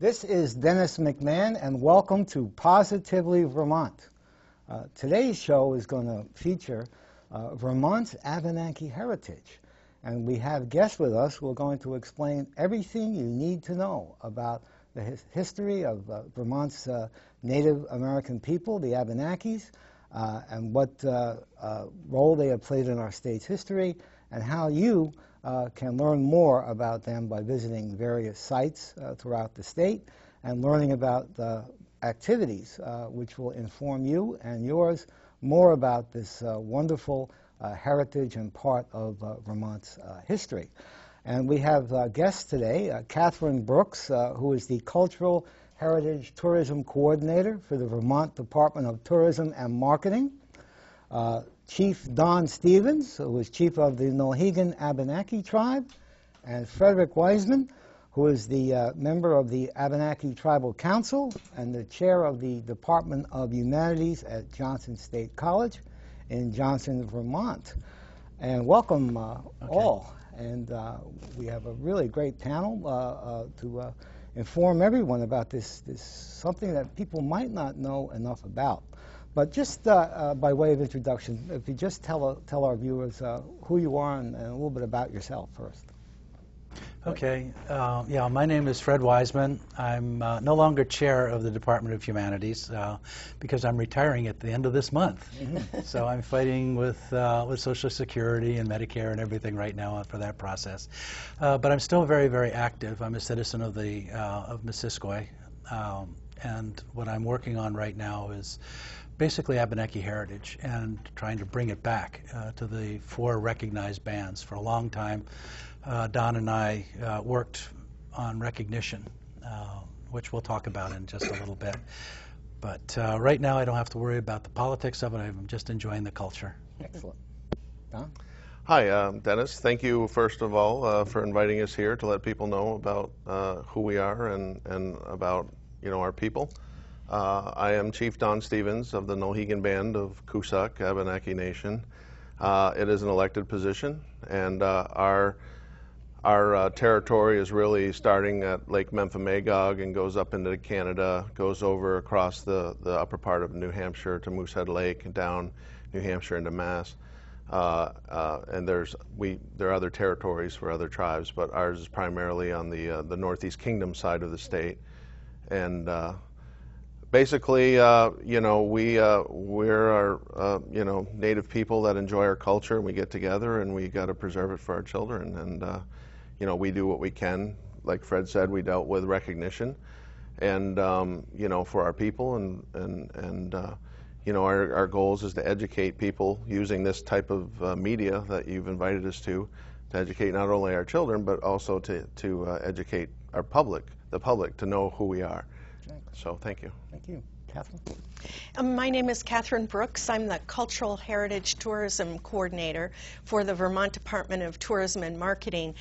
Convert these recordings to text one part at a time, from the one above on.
This is Dennis McMahon, and welcome to Positively Vermont. Today's show is going to feature Vermont's Abenaki heritage. And we have guests with us who are going to explain everything you need to know about the history of Vermont's Native American people, the Abenakis, and what role they have played in our state's history, and how you can learn more about them by visiting various sites throughout the state and learning about the activities which will inform you and yours more about this wonderful heritage and part of Vermont's history. And we have guests today, Catherine Brooks, who is the Cultural Heritage Tourism Coordinator for the Vermont Department of Tourism and Marketing, Chief Don Stevens, who is Chief of the Mohegan Abenaki Tribe, and Frederick Wiseman, who is the member of the Abenaki Tribal Council and the Chair of the Department of Humanities at Johnson State College in Johnson, Vermont. And welcome all. And we have a really great panel to inform everyone about this something that people might not know enough about. But just by way of introduction, if you just tell our viewers who you are and a little bit about yourself first. Okay. Yeah, my name is Fred Wiseman. I'm no longer chair of the Department of Humanities because I'm retiring at the end of this month. Mm-hmm. So I'm fighting with Social Security and Medicare and everything right now for that process. But I'm still very, very active. I'm a citizen of Missisquoi, and what I'm working on right now is basically Abenaki heritage and trying to bring it back to the 4 recognized bands. For a long time, Don and I worked on recognition, which we'll talk about in just a little bit. But right now I don't have to worry about the politics of it. I'm just enjoying the culture. Excellent. Don? Hi, Dennis. Thank you, first of all, for inviting us here to let people know about who we are and about our people. I am Chief Don Stevens of the Mohegan Band of Coosac, Abenaki Nation. It is an elected position, and our territory is really starting at Lake Memphremagog and goes up into Canada, goes over across the upper part of New Hampshire to Moosehead Lake and down New Hampshire into Mass. And there are other territories for other tribes, but ours is primarily on the Northeast Kingdom side of the state. And basically, we're Native people that enjoy our culture, and we get together and we got to preserve it for our children. And we do what we can. Like Fred said, we dealt with recognition, and for our people, and our goals is to educate people using this type of media that you've invited us to educate not only our children but also to educate our public, the public, to know who we are. So thank you. Thank you. Catherine? My name is Catherine Brooks. I'm the Cultural Heritage Tourism Coordinator for the Vermont Department of Tourism and Marketing.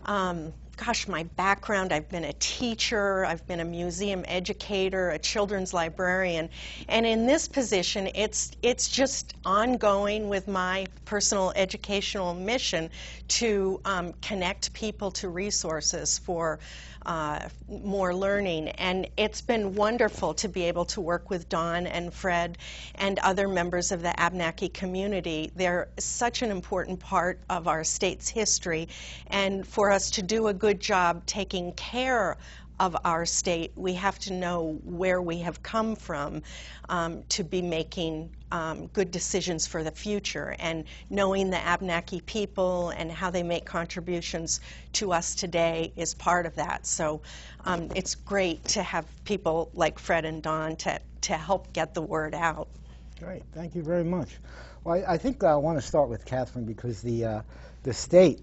Gosh, my background, I've been a teacher, I've been a museum educator, a children's librarian, and in this position, it's just ongoing with my personal educational mission to connect people to resources for more learning. And it's been wonderful to be able to work with Don and Fred and other members of the Abenaki community. They're such an important part of our state's history, and for us to do a good job taking care of our state, we have to know where we have come from to be making good decisions for the future. And knowing the Abenaki people and how they make contributions to us today is part of that. So it's great to have people like Fred and Don to help get the word out. Great. Thank you very much. Well, I think I want to start with Catherine because the state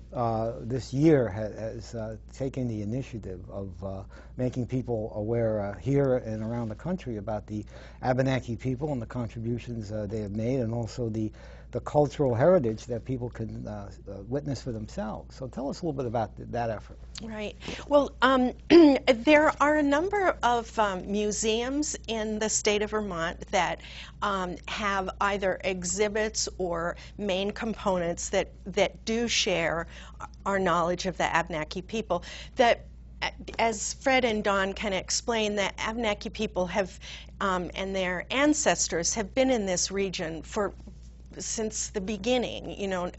this year has taken the initiative of making people aware here and around the country about the Abenaki people and the contributions they have made, and also the cultural heritage that people can witness for themselves. So tell us a little bit about that effort. Right. Well, there are a number of museums in the state of Vermont that have either exhibits or main components that do share our knowledge of the Abenaki people. That as Fred and Dawn kind of explained, the Abenaki people have, and their ancestors have been in this region since the beginning. You know,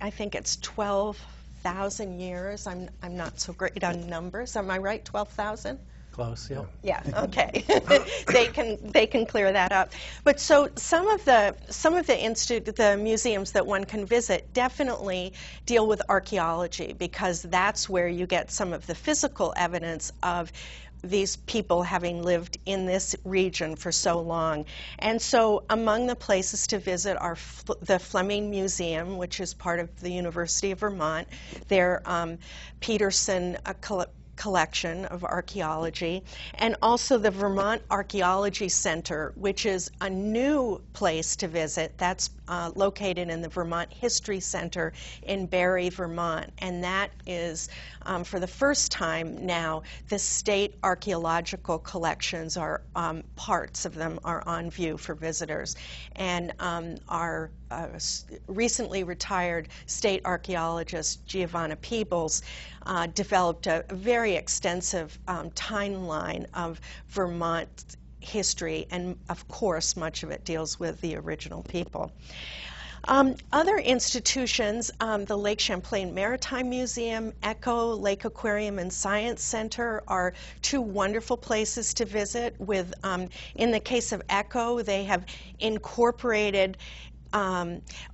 I think it's 12,000 years. I'm not so great on numbers. Am I right? 12,000? Close, yeah. Yeah. Okay. they can clear that up. But so some of the museums that one can visit definitely deal with archaeology, because that's where you get some of the physical evidence of these people having lived in this region for so long. And so among the places to visit are the Fleming Museum, which is part of the University of Vermont, their Peterson collection of archaeology, and also the Vermont Archaeology Center, which is a new place to visit. That's located in the Vermont History Center in Barre, Vermont, and that is, for the first time now, the state archaeological collections are, parts of them are on view for visitors. And our recently retired state archaeologist Giovanna Peebles developed a very extensive timeline of Vermont history, and of course much of it deals with the original people. Other institutions, the Lake Champlain Maritime Museum, ECHO, Lake Aquarium and Science Center are two wonderful places to visit. With, in the case of ECHO, they have incorporated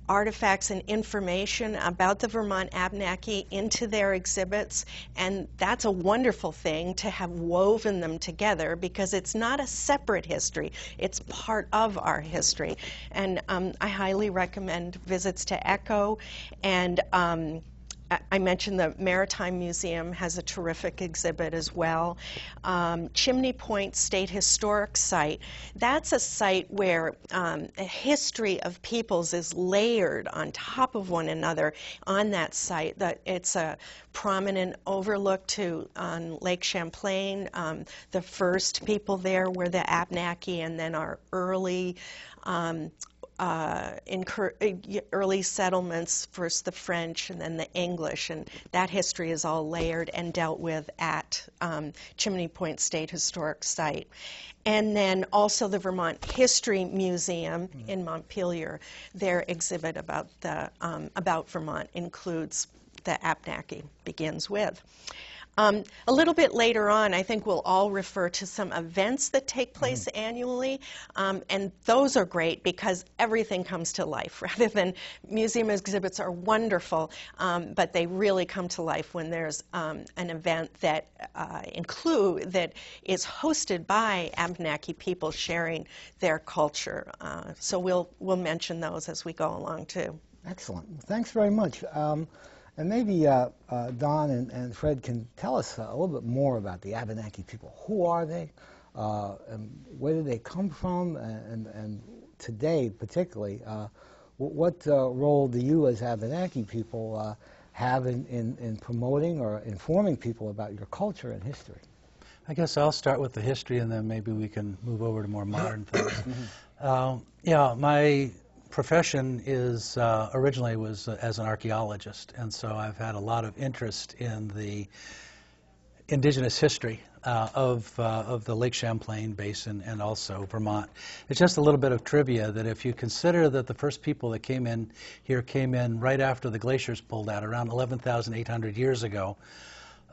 artifacts and information about the Vermont Abenaki into their exhibits, and that's a wonderful thing to have woven them together, because it's not a separate history, it's part of our history. And I highly recommend visits to ECHO, and I mentioned the Maritime Museum has a terrific exhibit as well. Chimney Point State Historic Site, that's a site where a history of peoples is layered on top of one another on that site. It's a prominent overlook on Lake Champlain. The first people there were the Abenaki, and then our early early settlements, first the French and then the English, and that history is all layered and dealt with at Chimney Point State Historic Site. And then also the Vermont History Museum in Montpelier, their exhibit about Vermont includes the Abenaki, begins with. A little bit later on, I think we'll all refer to some events that take place annually, and those are great because everything comes to life. Rather than museum exhibits are wonderful, but they really come to life when there's an event that that is hosted by Abenaki people sharing their culture. So we'll mention those as we go along too. Excellent. Thanks very much. And maybe Don and Fred can tell us a little bit more about the Abenaki people. Who are they? And where did they come from? And today, particularly, what role do you as Abenaki people have in promoting or informing people about your culture and history? I guess I'll start with the history, and then maybe we can move over to more modern things. Yeah, my profession is originally was as an archaeologist, and so I've had a lot of interest in the indigenous history of the Lake Champlain Basin and also Vermont. It's just a little bit of trivia that if you consider that the first people that came in here came in right after the glaciers pulled out, around 11,800 years ago,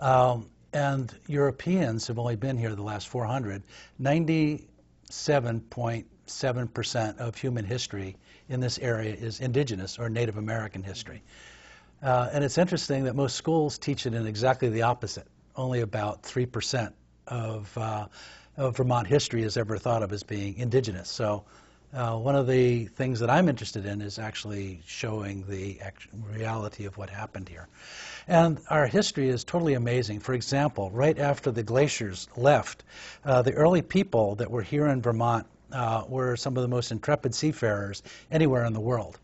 and Europeans have only been here the last 400, 97.7% of human history in this area is indigenous or Native American history. And it's interesting that most schools teach it in exactly the opposite. Only about 3% of Vermont history is ever thought of as being indigenous. So one of the things that I'm interested in is actually showing the reality of what happened here. And our history is totally amazing. For example, right after the glaciers left, the early people that were here in Vermont were some of the most intrepid seafarers anywhere in the world.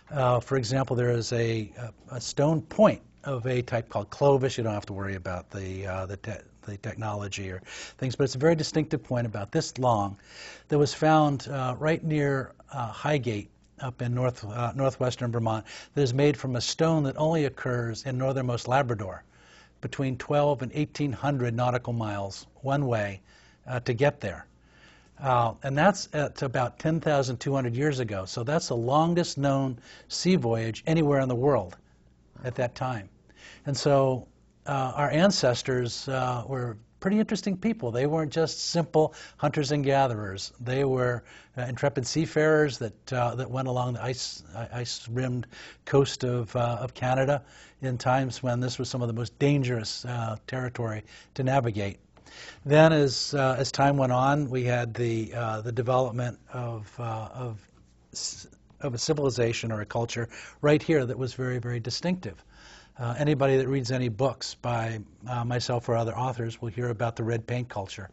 For example, there is a stone point of a type called Clovis. You don't have to worry about the technology or things, but it's a very distinctive point about this long that was found right near Highgate up in northwestern Vermont, that is made from a stone that only occurs in northernmost Labrador. between 12 and 1,800 nautical miles one way to get there. And that's at about 10,200 years ago. So that's the longest known sea voyage anywhere in the world at that time. And so our ancestors were pretty interesting people. They weren't just simple hunters and gatherers. They were intrepid seafarers that went along the ice-rimmed coast of Canada in times when this was some of the most dangerous territory to navigate. Then, as time went on, we had the development of a civilization or a culture right here that was very, very distinctive. Anybody that reads any books by myself or other authors will hear about the red paint culture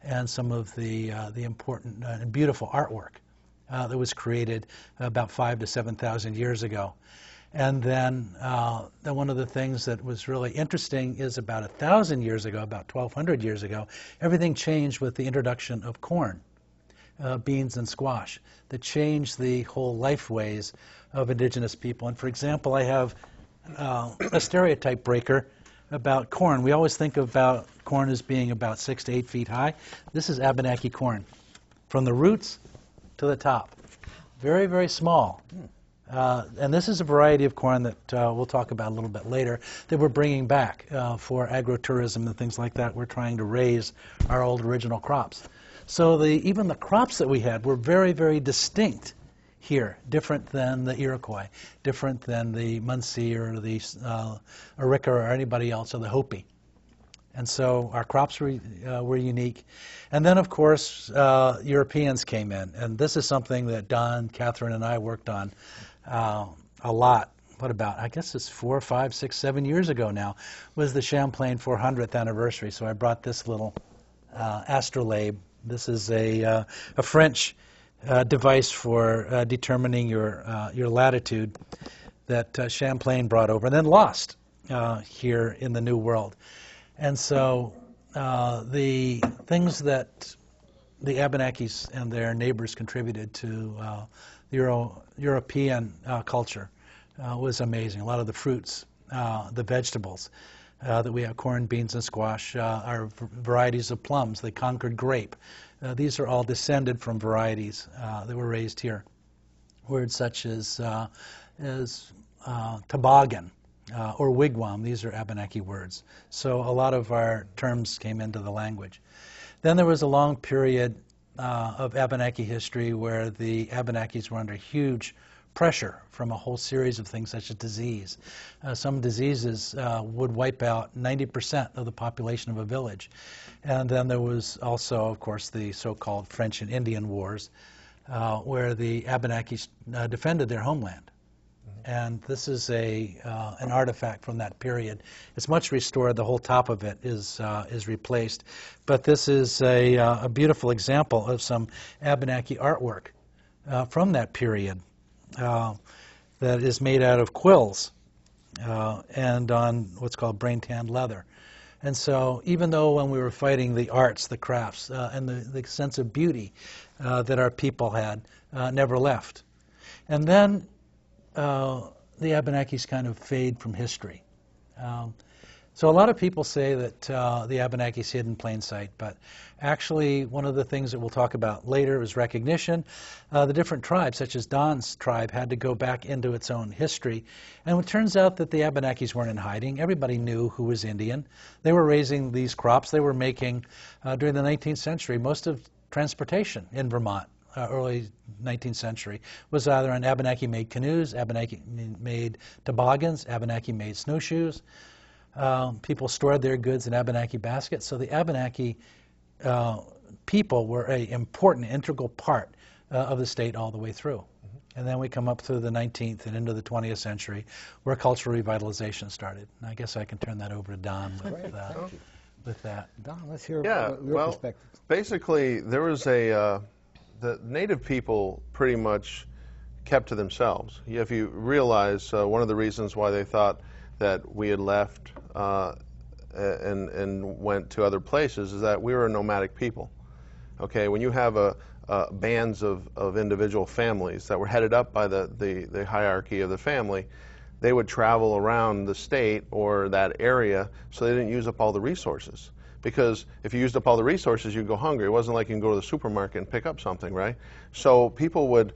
and some of the important and beautiful artwork that was created about 5,000 to 7,000 years ago. And then one of the things that was really interesting is about 1,000 years ago, about 1,200 years ago, everything changed with the introduction of corn, beans and squash, that changed the whole life ways of indigenous people. And for example, I have a stereotype breaker about corn. We always think about corn as being about 6 to 8 feet high. This is Abenaki corn, from the roots to the top. Very, very small. And this is a variety of corn that we'll talk about a little bit later that we're bringing back for agrotourism and things like that. We're trying to raise our old original crops. So even the crops that we had were very, very distinct here, different than the Iroquois, different than the Munsee or the Arika or anybody else, or the Hopi. And so our crops were unique. And then, of course, Europeans came in. And this is something that Don, Catherine, and I worked on a lot. What about, I guess it's 4, 5, 6, 7 years ago now, was the Champlain 400th anniversary. So I brought this little astrolabe. This is a French device for determining your latitude that Champlain brought over and then lost here in the New World. And so the things that the Abenakis and their neighbors contributed to the European culture was amazing. A lot of the fruits, the vegetables that we have, corn, beans, and squash, are varieties of plums, the Concord grape. These are all descended from varieties that were raised here. Words such as toboggan or wigwam, these are Abenaki words. So a lot of our terms came into the language. Then there was a long period of Abenaki history where the Abenakis were under huge pressure from a whole series of things such as disease. Some diseases would wipe out 90% of the population of a village. And then there was also, of course, the so-called French and Indian Wars, where the Abenakis defended their homeland. And this is an artifact from that period. It's much restored. The whole top of it is replaced. But this is a beautiful example of some Abenaki artwork from that period that is made out of quills and on what's called brain-tanned leather. And so even though when we were fighting the arts, the crafts, and the sense of beauty that our people had never left. And then the Abenakis kind of fade from history. So a lot of people say that the Abenakis hid in plain sight, but actually one of the things that we'll talk about later is recognition. The different tribes, such as Don's tribe, had to go back into its own history. And it turns out that the Abenakis weren't in hiding. Everybody knew who was Indian. They were raising these crops. They were making, during the 19th century, most of transportation in Vermont. Early 19th century was either on Abenaki-made canoes, Abenaki-made toboggans, Abenaki-made snowshoes. People stored their goods in Abenaki baskets. So the Abenaki people were an important, integral part of the state all the way through. And then we come up through the 19th and into the 20th century where cultural revitalization started. And I guess I can turn that over to Don with that. Don, let's hear your perspective. Basically, there was the native people pretty much kept to themselves. If you realize one of the reasons why they thought that we had left and went to other places is that we were a nomadic people. Okay, when you have bands of individual families that were headed up by the hierarchy of the family, they would travel around the state or that area so they didn't use up all the resources. Because if you used up all the resources, you'd go hungry. It wasn't like you can go to the supermarket and pick up something, right? So people would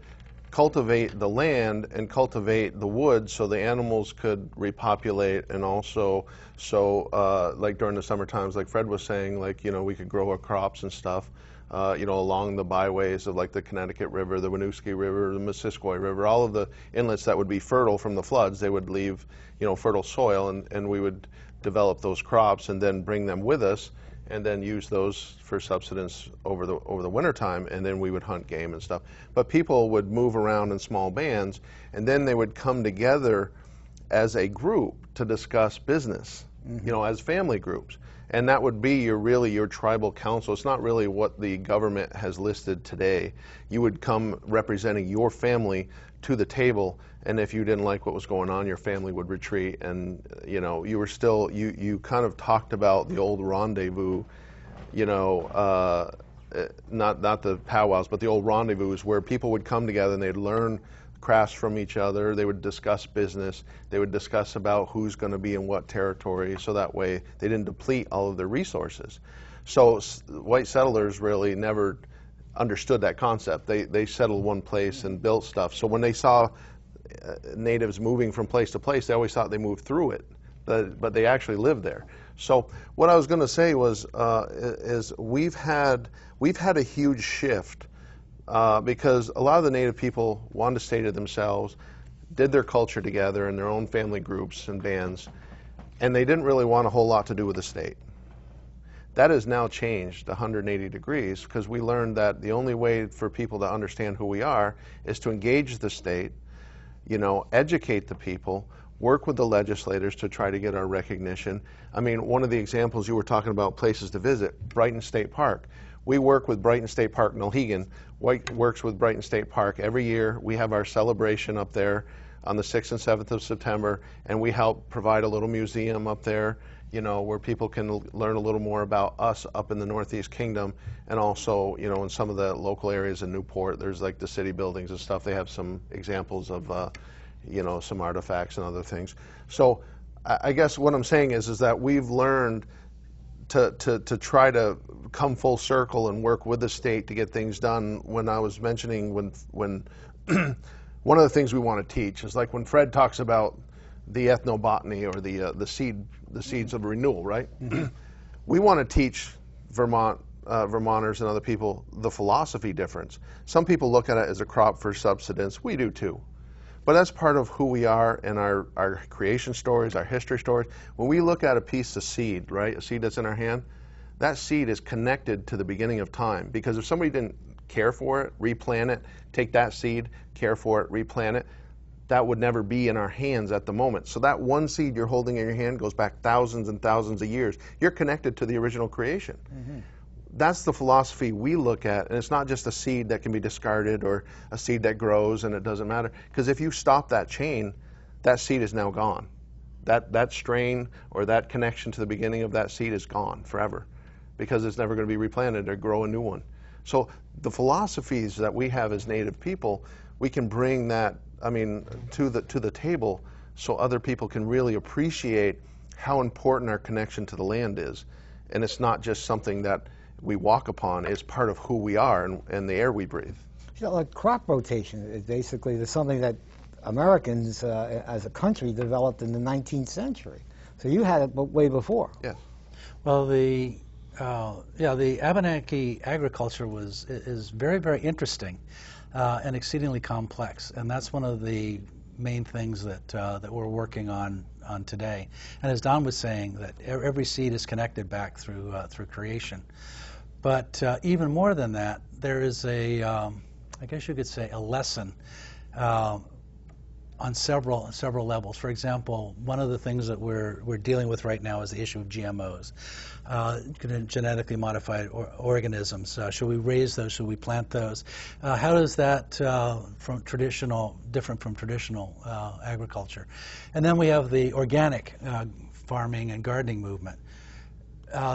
cultivate the land and cultivate the wood so the animals could repopulate, and also so like during the summer times, like Fred was saying, like, you know, we could grow our crops and stuff, you know, along the byways of like the Connecticut River, the Winooski River, the Missisquoi River, all of the inlets that would be fertile from the floods. They would leave, you know, fertile soil, and we would develop those crops and then bring them with us, and then use those for subsistence over the winter time, and then we would hunt game and stuff. But people would move around in small bands, and then they would come together as a group to discuss business, you know, as family groups. And that would be your tribal council. It's not really what the government has listed today. You would come representing your family to the table, and if you didn't like what was going on, your family would retreat, and, you know, you were still, you kind of talked about the old rendezvous, you know, not the powwows, but the old rendezvous where people would come together and they'd learn crafts from each other. They would discuss business. They would discuss about who's going to be in what territory, so that way they didn't deplete all of their resources. So white settlers really never understood that concept. They settled one place and built stuff. So when they saw natives moving from place to place, they always thought they moved through it, but they actually lived there. So what I was going to say was, is we've had a huge shift because a lot of the native people wanted to stay to themselves, did their culture together in their own family groups and bands, and they didn't really want a whole lot to do with the state. That has now changed 180 degrees, because we learned that the only way for people to understand who we are is to engage the state, you know, educate the people, work with the legislators to try to get our recognition. I mean, one of the examples you were talking about, places to visit, Brighton State Park. We work with Brighton State Park. Nulhegan works with Brighton State Park. Every year we have our celebration up there on the 6th and 7th of September, and we help provide a little museum up there, you know, where people can learn a little more about us up in the Northeast Kingdom, and also, you know, in some of the local areas in Newport, there's like the city buildings and stuff. They have some examples of, you know, some artifacts and other things. So I guess what I'm saying is that we've learned to try to come full circle and work with the state to get things done. When I was mentioning when one of the things we want to teach is like when Fred talks about the ethnobotany or the seeds of renewal, right? We want to teach Vermonters and other people the philosophy difference. Some people look at it as a crop for subsistence. We do too. But that's part of who we are and our creation stories, our history stories. When we look at a piece of seed, right, a seed that's in our hand, that seed is connected to the beginning of time. Because if somebody didn't care for it, replant it, take that seed, care for it, replant it, that would never be in our hands at the moment. So that one seed you're holding in your hand goes back thousands and thousands of years. You're connected to the original creation. That's the philosophy we look at, and it's not just a seed that can be discarded or a seed that grows and it doesn't matter. Because if you stop that chain, that seed is now gone. That strain or that connection to the beginning of that seed is gone forever, because it's never going to be replanted or grow a new one. So the philosophies that we have as Native people, we can bring that, I mean, to the table, so other people can really appreciate how important our connection to the land is. And it's not just something that we walk upon, it's part of who we are and the air we breathe. You know, like crop rotation is basically something that Americans as a country developed in the 19th century. So you had it way before. Yes. Well, the Abenaki agriculture is very, very interesting and exceedingly complex, and that's one of the main things that we're working on today. And as Don was saying, that every seed is connected back through creation. But even more than that, there is I guess you could say, a lesson on several levels. For example, one of the things that we're dealing with right now is the issue of GMOs, genetically modified organisms. Should we raise those? Should we plant those? How does that different from traditional agriculture? And then we have the organic farming and gardening movement.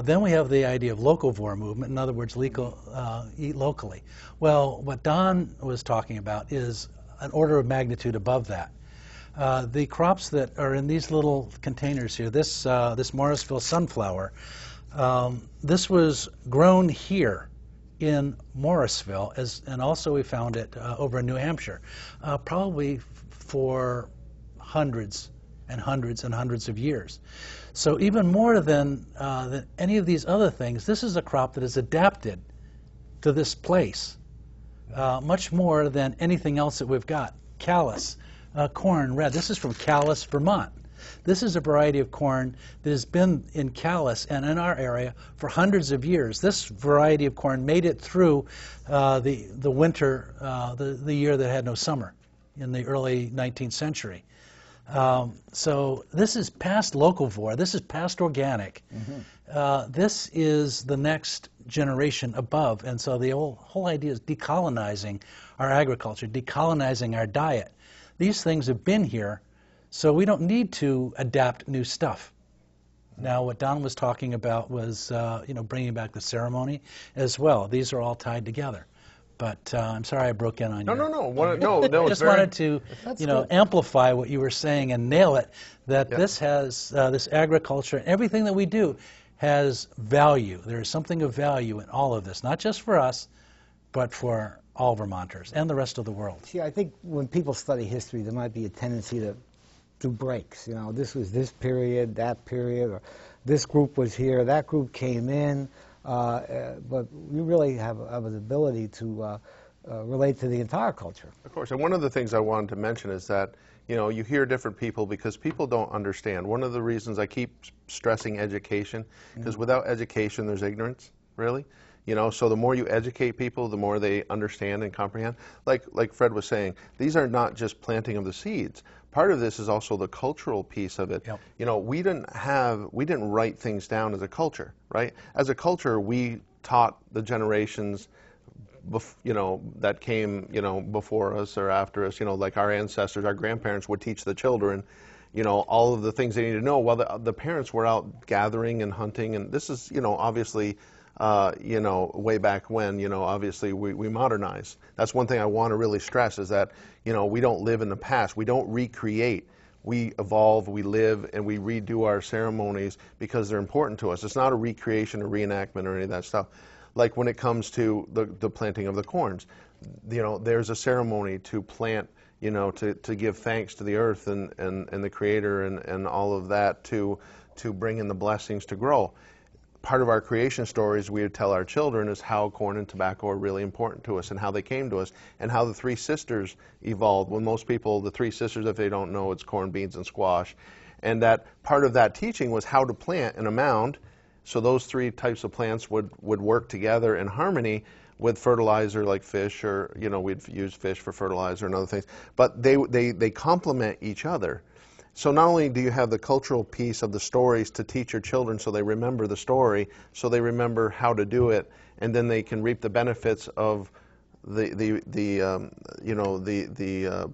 Then we have the idea of locavore movement, in other words, eat locally. Well, what Don was talking about is an order of magnitude above that. The crops that are in these little containers here, this Morrisville sunflower, this was grown here in Morrisville, and also we found it over in New Hampshire, probably for hundreds and hundreds and hundreds of years. So even more than any of these other things, this is a crop that is adapted to this place, much more than anything else that we've got. Callus, corn, red. This is from Callus, Vermont. This is a variety of corn that has been in Callus and in our area for hundreds of years. This variety of corn made it through the winter, the year that had no summer in the early 19th century. So this is past locavore. This is past organic. This is the next generation above. And so the whole idea is decolonizing our agriculture, decolonizing our diet. These things have been here, so we don't need to adapt new stuff. Now, what Don was talking about was, bringing back the ceremony as well. These are all tied together. But I'm sorry I broke in on you. No. Just wanted to, amplify what you were saying and nail it. That this has this agriculture and everything that we do has value. There is something of value in all of this, not just for us, but for all Vermonters and the rest of the world. See, I think when people study history, there might be a tendency to do breaks. This was this period, that period, or this group was here, that group came in. But we really have an ability to relate to the entire culture. Of course, and one of the things I wanted to mention is that, you hear different people because people don't understand. One of the reasons I keep stressing education, because without education there's ignorance, really. So the more you educate people, the more they understand and comprehend. Like Fred was saying, these are not just planting of the seeds. Part of this is also the cultural piece of it. Yep. We didn't write things down as a culture, right? As a culture, we taught the generations, that came, before us or after us, like our ancestors, our grandparents would teach the children, all of the things they need to know while the parents were out gathering and hunting. And this is, obviously, way back when, obviously we modernize. That's one thing I want to really stress is that, we don't live in the past. We don't recreate. We evolve, we live, and we redo our ceremonies because they're important to us. It's not a recreation or reenactment or any of that stuff. Like when it comes to the planting of the corns, there's a ceremony to plant, to give thanks to the earth and the Creator and all of that to bring in the blessings to grow. Part of our creation stories we would tell our children is how corn and tobacco are really important to us and how they came to us and how the three sisters evolved. When most people, the three sisters, if they don't know, it's corn, beans, and squash. And that part of that teaching was how to plant in a mound so those three types of plants would work together in harmony with fertilizer like fish or, we'd use fish for fertilizer and other things. But they complement each other. So not only do you have the cultural piece of the stories to teach your children so they remember the story, so they remember how to do it, and then they can reap the benefits of the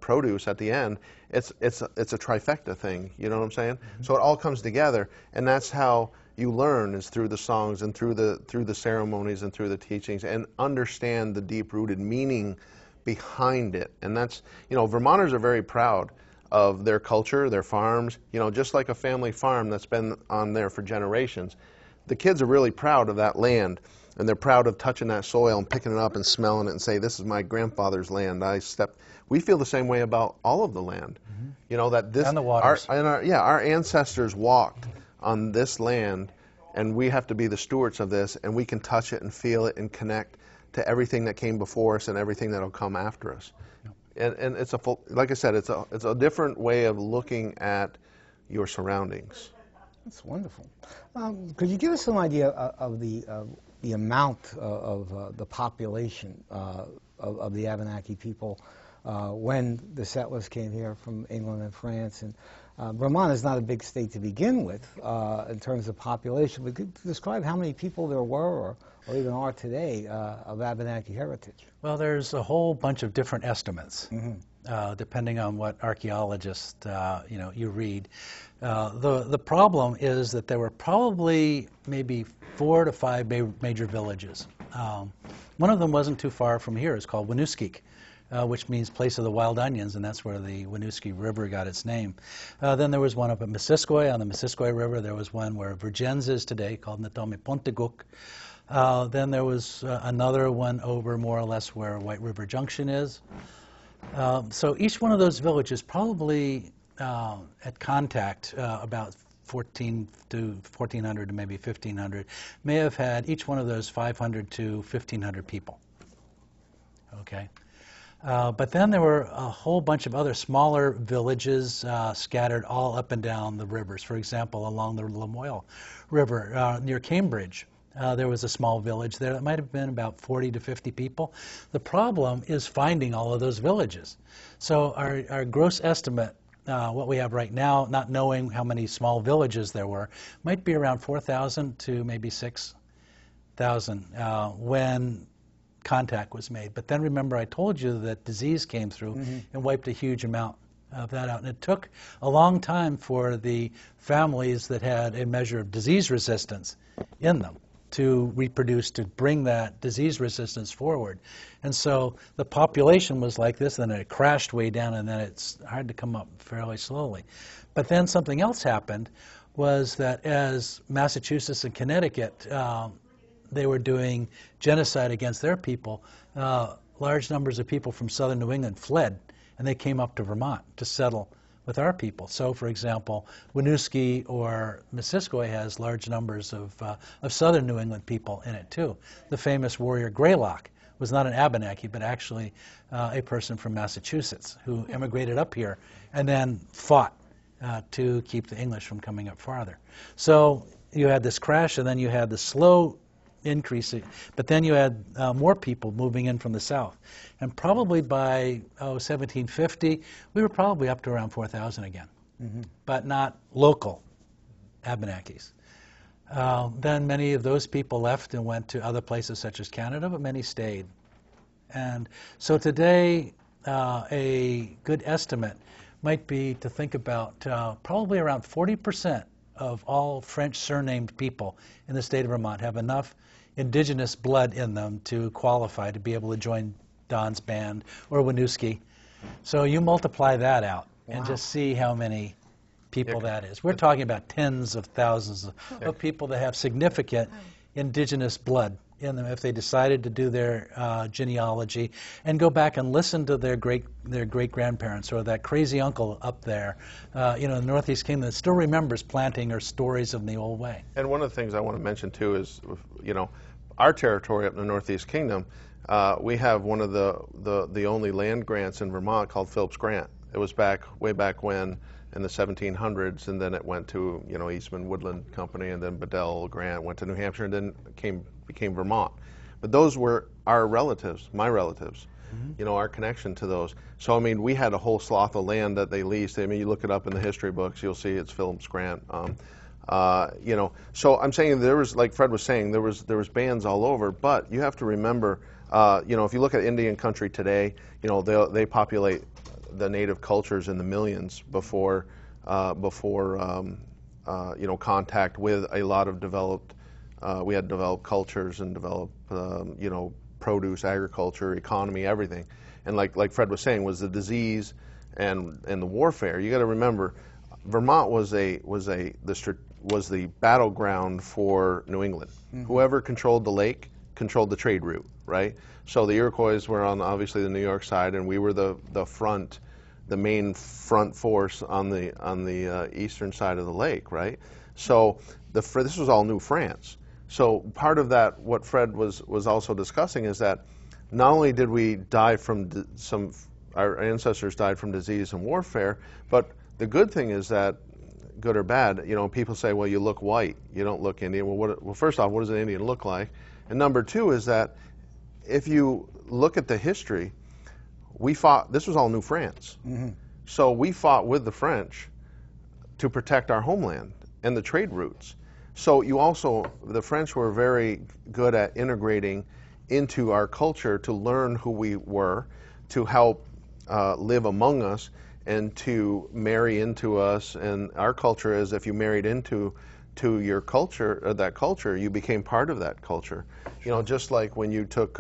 produce at the end. It's a trifecta thing. You know what I'm saying? Mm-hmm. So it all comes together, and that's how you learn is through the songs and through the ceremonies and through the teachings, and understand the deep-rooted meaning behind it. And that's Vermonters are very proud of their culture, their farms, just like a family farm that's been on there for generations. The kids are really proud of that land, and they're proud of touching that soil and picking it up and smelling it and say, this is my grandfather's land. We feel the same way about all of the land. Mm-hmm. That this and the waters. Our ancestors walked on this land, and we have to be the stewards of this, and we can touch it and feel it and connect to everything that came before us and everything that'll come after us. And it's like I said, it's a different way of looking at your surroundings. That's wonderful. Could you give us some idea of the amount of the population of the Abenaki people when the settlers came here from England and France? And Vermont is not a big state to begin with in terms of population, but could you describe how many people there were or even are today of Abenaki heritage? Well, there's a whole bunch of different estimates, depending on what archaeologist you read. The problem is that there were probably maybe 4 to 5 major villages. One of them wasn't too far from here. It's called Winooskik. which means place of the wild onions, and that's where the Winooski River got its name. Then there was one up at Missisquoi, on the Missisquoi River. There was one where Vergennes is today, called Natome Ponteguk. Then there was another one over more or less where White River Junction is. So each one of those villages probably at contact about 14 to 1,400 to maybe 1,500 may have had each one of those 500 to 1,500 people. Okay. But then there were a whole bunch of other smaller villages scattered all up and down the rivers. For example, along the Lamoille River near Cambridge, there was a small village there that might have been about 40 to 50 people. The problem is finding all of those villages. So our gross estimate, what we have right now, not knowing how many small villages there were, might be around 4,000 to maybe 6,000 when contact was made. But then remember, I told you that disease came through and wiped a huge amount of that out. And it took a long time for the families that had a measure of disease resistance in them to reproduce, to bring that disease resistance forward. And so the population was like this, and then it crashed way down, and then it's hard to come up fairly slowly. But then something else happened, was that as Massachusetts and Connecticut, they were doing genocide against their people, large numbers of people from southern New England fled, and they came up to Vermont to settle with our people. So, for example, Winooski or Missisquoi has large numbers of southern New England people in it, too. The famous warrior Greylock was not an Abenaki, but actually a person from Massachusetts who immigrated up here and then fought to keep the English from coming up farther. So you had this crash, and then you had the slow increase, but then you had more people moving in from the south. And probably by 1750, we were probably up to around 4,000 again, but not local Abenakis. Then many of those people left and went to other places such as Canada, but many stayed. And so today, a good estimate might be to think about probably around 40% of all French surnamed people in the state of Vermont have enough indigenous blood in them to qualify to be able to join Don's band or Winooski. So you multiply that out and just see how many people that is. We're talking about tens of thousands of people that have significant indigenous blood in them if they decided to do their genealogy and go back and listen to their great-grandparents or that crazy uncle up there, in the Northeast Kingdom that still remembers planting or stories of the old way. And one of the things I want to mention too is, our territory up in the Northeast Kingdom, we have one of the only land grants in Vermont called Phillips Grant. It was way back when in the 1700s, and then it went to Eastman Woodland Company, and then Bedell Grant went to New Hampshire, and then became Vermont. But those were our relatives, my relatives, our connection to those. So I mean, we had a whole swath of land that they leased. I mean, you look it up in the history books, you'll see it's Phillips Grant. So I'm saying there was, like Fred was saying, there was bands all over. But you have to remember, if you look at Indian country today, they populate the native cultures in the millions before contact with a lot of developed. We had developed cultures and developed produce, agriculture, economy, everything. And like Fred was saying, was the disease and the warfare. You got to remember, Vermont was the battleground for New England. Whoever controlled the lake controlled the trade route, right? So the Iroquois were on obviously the New York side, and we were the main front force on the eastern side of the lake, right? So this was all New France. So part of that, what Fred was also discussing, is that not only did we die from our ancestors died from disease and warfare, but the good thing is that, good or bad, people say, well, you look white, you don't look Indian. Well, first off, what does an Indian look like? And number two is that if you look at the history, we fought, this was all New France. So we fought with the French to protect our homeland and the trade routes. So the French were very good at integrating into our culture to learn who we were, to help live among us, and to marry into us. And our culture is, if you married into to your culture, that culture, you became part of that culture. You know, just like when you took,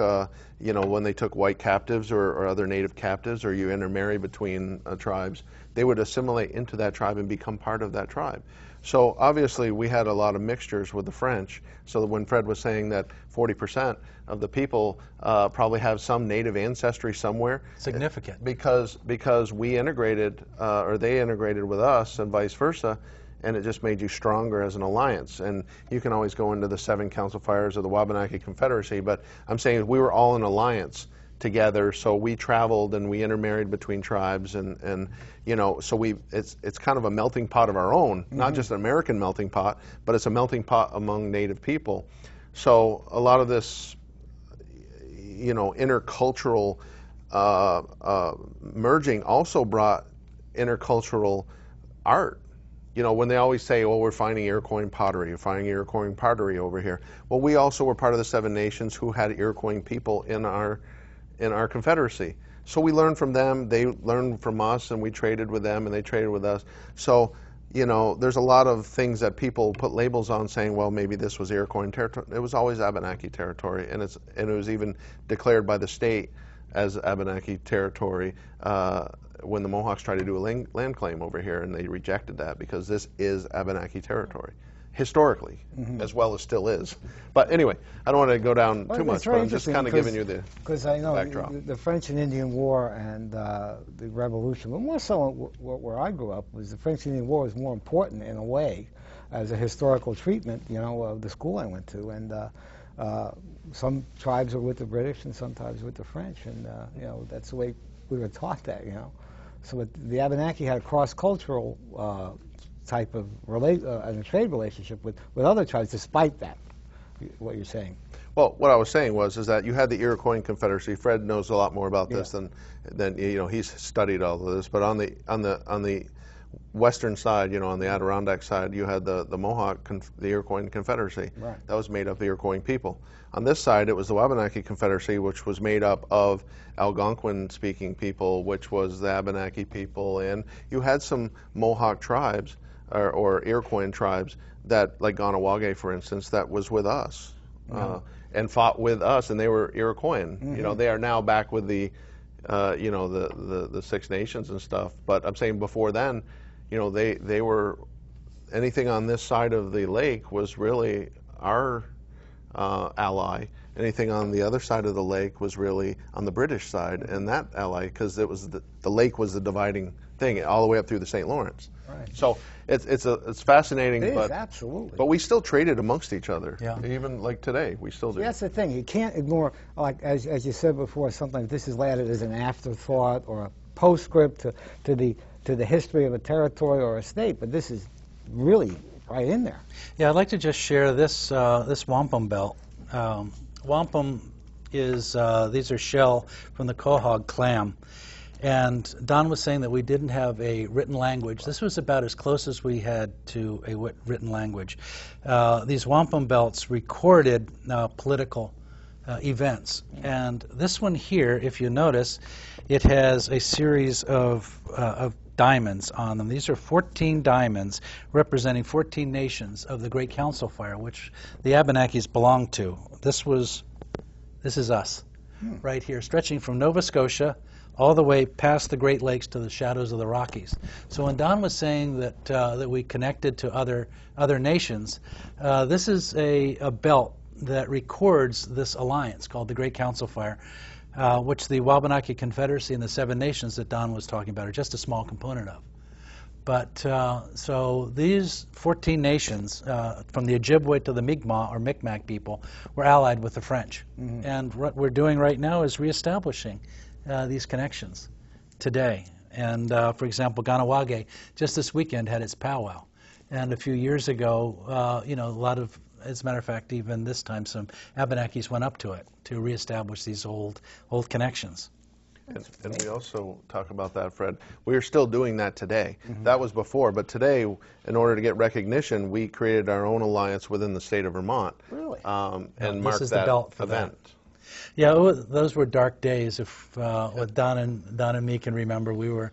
you know, when they took white captives or other native captives, or you intermarry between tribes, they would assimilate into that tribe and become part of that tribe. So obviously we had a lot of mixtures with the French, so that when Fred was saying that 40% of the people probably have some native ancestry somewhere. Significant. Because we integrated, or they integrated with us and vice versa, and it just made you stronger as an alliance. And you can always go into the 7 council fires of the Wabanaki Confederacy, but I'm saying we were all in alliance together, so we traveled and we intermarried between tribes, and you know, so it's kind of a melting pot of our own, not just an American melting pot, but it's a melting pot among Native people. So a lot of this, you know, intercultural merging also brought intercultural art. You know, when they always say, "Oh, we're finding Iroquois pottery, we're finding Iroquois pottery over here." Well, we also were part of the 7 nations who had Iroquois people in our Confederacy. So we learned from them, they learned from us, and we traded with them, and they traded with us. So, you know, there's a lot of things that people put labels on saying, well, maybe this was Iroquois territory. It was always Abenaki territory, and it was even declared by the state as Abenaki territory when the Mohawks tried to do a land claim over here, and they rejected that because this is Abenaki territory. Historically, as well as still is. But anyway, I don't want to go down too much, but I'm just kind of giving you the because I know backdrop. The French and Indian War and the Revolution, but more so where I grew up, was the French and Indian War was more important in a way as a historical treatment, you know, of the school I went to. And some tribes were with the British and some tribes with the French, and you know, that's the way we were taught that, you know. So the Abenaki had a cross-cultural type of a trade relationship with other tribes, despite that, what you're saying. Well, what I was saying is that you had the Iroquois Confederacy. Fred knows a lot more about this than you know. He's studied all of this. But on the western side, you know, on the Adirondack side, you had the Mohawk, the Iroquois Confederacy. Right. That was made up of Iroquois people. On this side, it was the Wabanaki Confederacy, which was made up of Algonquin-speaking people, which was the Abenaki people, and you had some Mohawk tribes or Iroquois tribes that, like Ganawage, for instance, that was with us and fought with us, and they were Iroquois. You know, they are now back with the, you know, the 6 nations and stuff. But I'm saying before then, you know, they were, anything on this side of the lake was really our ally. Anything on the other side of the lake was really on the British side, and that ally, because it was the lake was the dividing thing all the way up through the St. Lawrence. Right. So it's fascinating. It but is, absolutely. But we still traded amongst each other. Yeah. Even like today, we still do. That's the thing. You can't ignore, like as you said before, sometimes this is added as an afterthought or a postscript to the history of a territory or a state, but this is really right in there. Yeah, I'd like to just share this this wampum belt. Wampum is these are shell from the quahog clam. And Don was saying that we didn't have a written language. This was about as close as we had to a written language. These wampum belts recorded political events. And this one here, if you notice, it has a series of diamonds on them. These are 14 diamonds representing 14 nations of the Great Council Fire, which the Abenakis belonged to. This is us, right here, stretching from Nova Scotia all the way past the Great Lakes to the shadows of the Rockies. So when Don was saying that that we connected to other nations, this is a belt that records this alliance called the Great Council Fire, which the Wabanaki Confederacy and the 7 nations that Don was talking about are just a small component of. But so these 14 nations, from the Ojibwe to the Mi'kmaq or Micmac people, were allied with the French. And what we're doing right now is reestablishing these connections today. And for example, Ganawage just this weekend had its powwow. And a few years ago, you know, a lot of, as a matter of fact, even this time, some Abenakis went up to it to reestablish these old connections. And we also talk about that, Fred. We are still doing that today. That was before, but today, in order to get recognition, we created our own alliance within the state of Vermont. Really? And marked is that the belt for event. that. Yeah, those were dark days. If what Don and me can remember, we were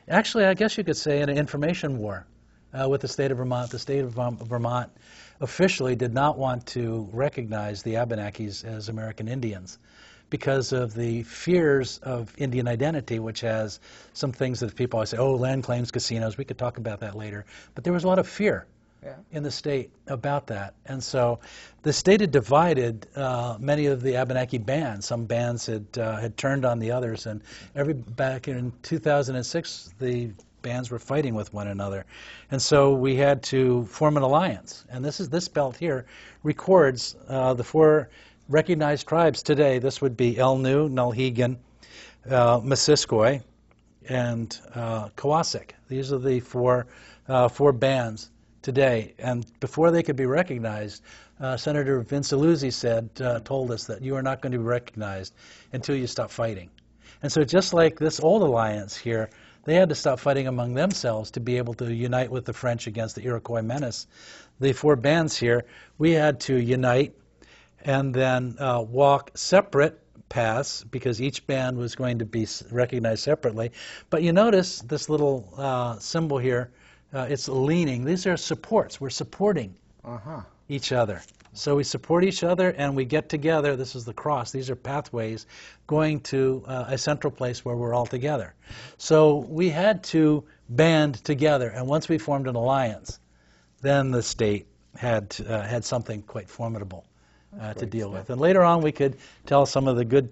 actually, I guess you could say, in an information war with the state of Vermont. The state of Vermont officially did not want to recognize the Abenakis as American Indians because of the fears of Indian identity, which has some things that people always say, oh, land claims, casinos. We could talk about that later. But there was a lot of fear in the state about that. And so the state had divided many of the Abenaki bands. Some bands had turned on the others. And back in 2006, the bands were fighting with one another. And so we had to form an alliance. And this belt here records the 4 recognized tribes today. This would be Elnu, Nulhegan, Missisquoi, and Kawasik. These are the four bands today. And before they could be recognized, Senator Vince Aluzzi told us that you are not going to be recognized until you stop fighting. And so just like this old alliance here, they had to stop fighting among themselves to be able to unite with the French against the Iroquois menace. The 4 bands here, we had to unite and then walk separate paths because each band was going to be recognized separately. But you notice this little symbol here, it's leaning. These are supports. We're supporting each other. So we support each other and we get together. This is the cross. These are pathways going to a central place where we're all together. So we had to band together. And once we formed an alliance, then the state had something quite formidable to deal with. And later on we could tell some of the good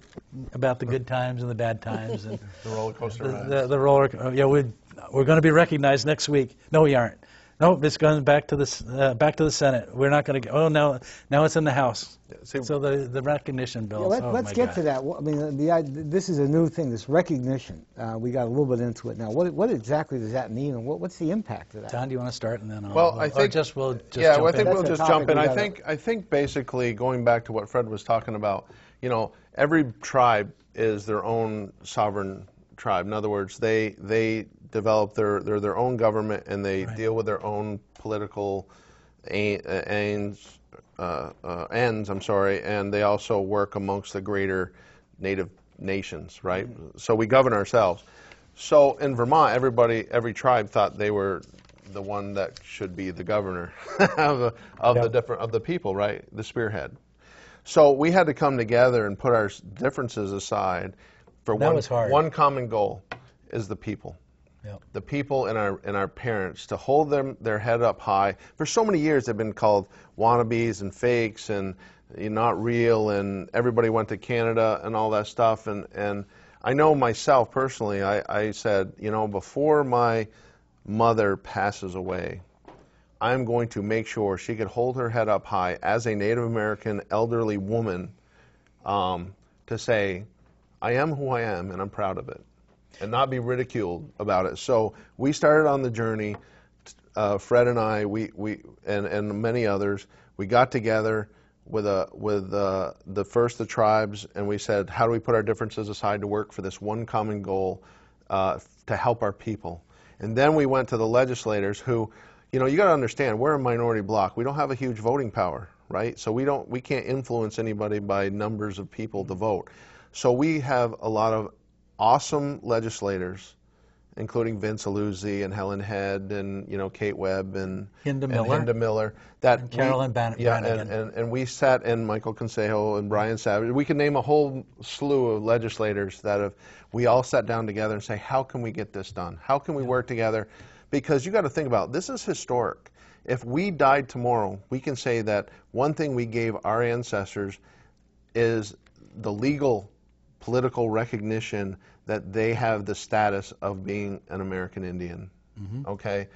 times and the bad times. And the roller coaster rides. The roller, yeah, we're going to be recognized next week. No, we aren't. No, it's going back to the Senate. We're not going to. Oh, no, now it's in the House. Yeah, so the recognition bill. Yeah, let's get to that. I mean, this is a new thing. This recognition. We got a little bit into it now. What exactly does that mean, and what's the impact of that? Don, do you want to start, and then I'll? Well, I think we'll just yeah, jump I think in. we'll just jump in. I think basically going back to what Fred was talking about. You know, every tribe is their own sovereign tribe. In other words, they develop their own government and they deal with their own political ends. And they also work amongst the greater native nations, right? So we govern ourselves. So in Vermont, every tribe thought they were the one that should be the governor of the people, right? The spearhead. So we had to come together and put our differences aside for one common goal: is the people. Yep. The people and our parents, to hold their head up high. For so many years they've been called wannabes and fakes and not real, and everybody went to Canada and all that stuff. And I know myself personally, I said, before my mother passes away, I'm going to make sure she could hold her head up high as a Native American elderly woman to say, I am who I am and I'm proud of it, and not be ridiculed about it. So we started on the journey, Fred and I, and many others. We got together with the tribes, and we said, how do we put our differences aside to work for this one common goal to help our people? And then we went to the legislators who, you got to understand, we're a minority bloc. We don't have a huge voting power, right? So we can't influence anybody by numbers of people to vote. So we have a lot of awesome legislators, including Vince Aluzzi and Helen Head and Kate Webb and Hinda Miller, and Carolyn Brannigan. And we sat, and Michael Consejo and Brian Savage. We can name a whole slew of legislators that we all sat down together and say, how can we get this done? How can we work together? Because you got to think about, this is historic. If we died tomorrow, we can say that one thing we gave our ancestors is the legal political recognition that they have the status of being an American Indian, okay?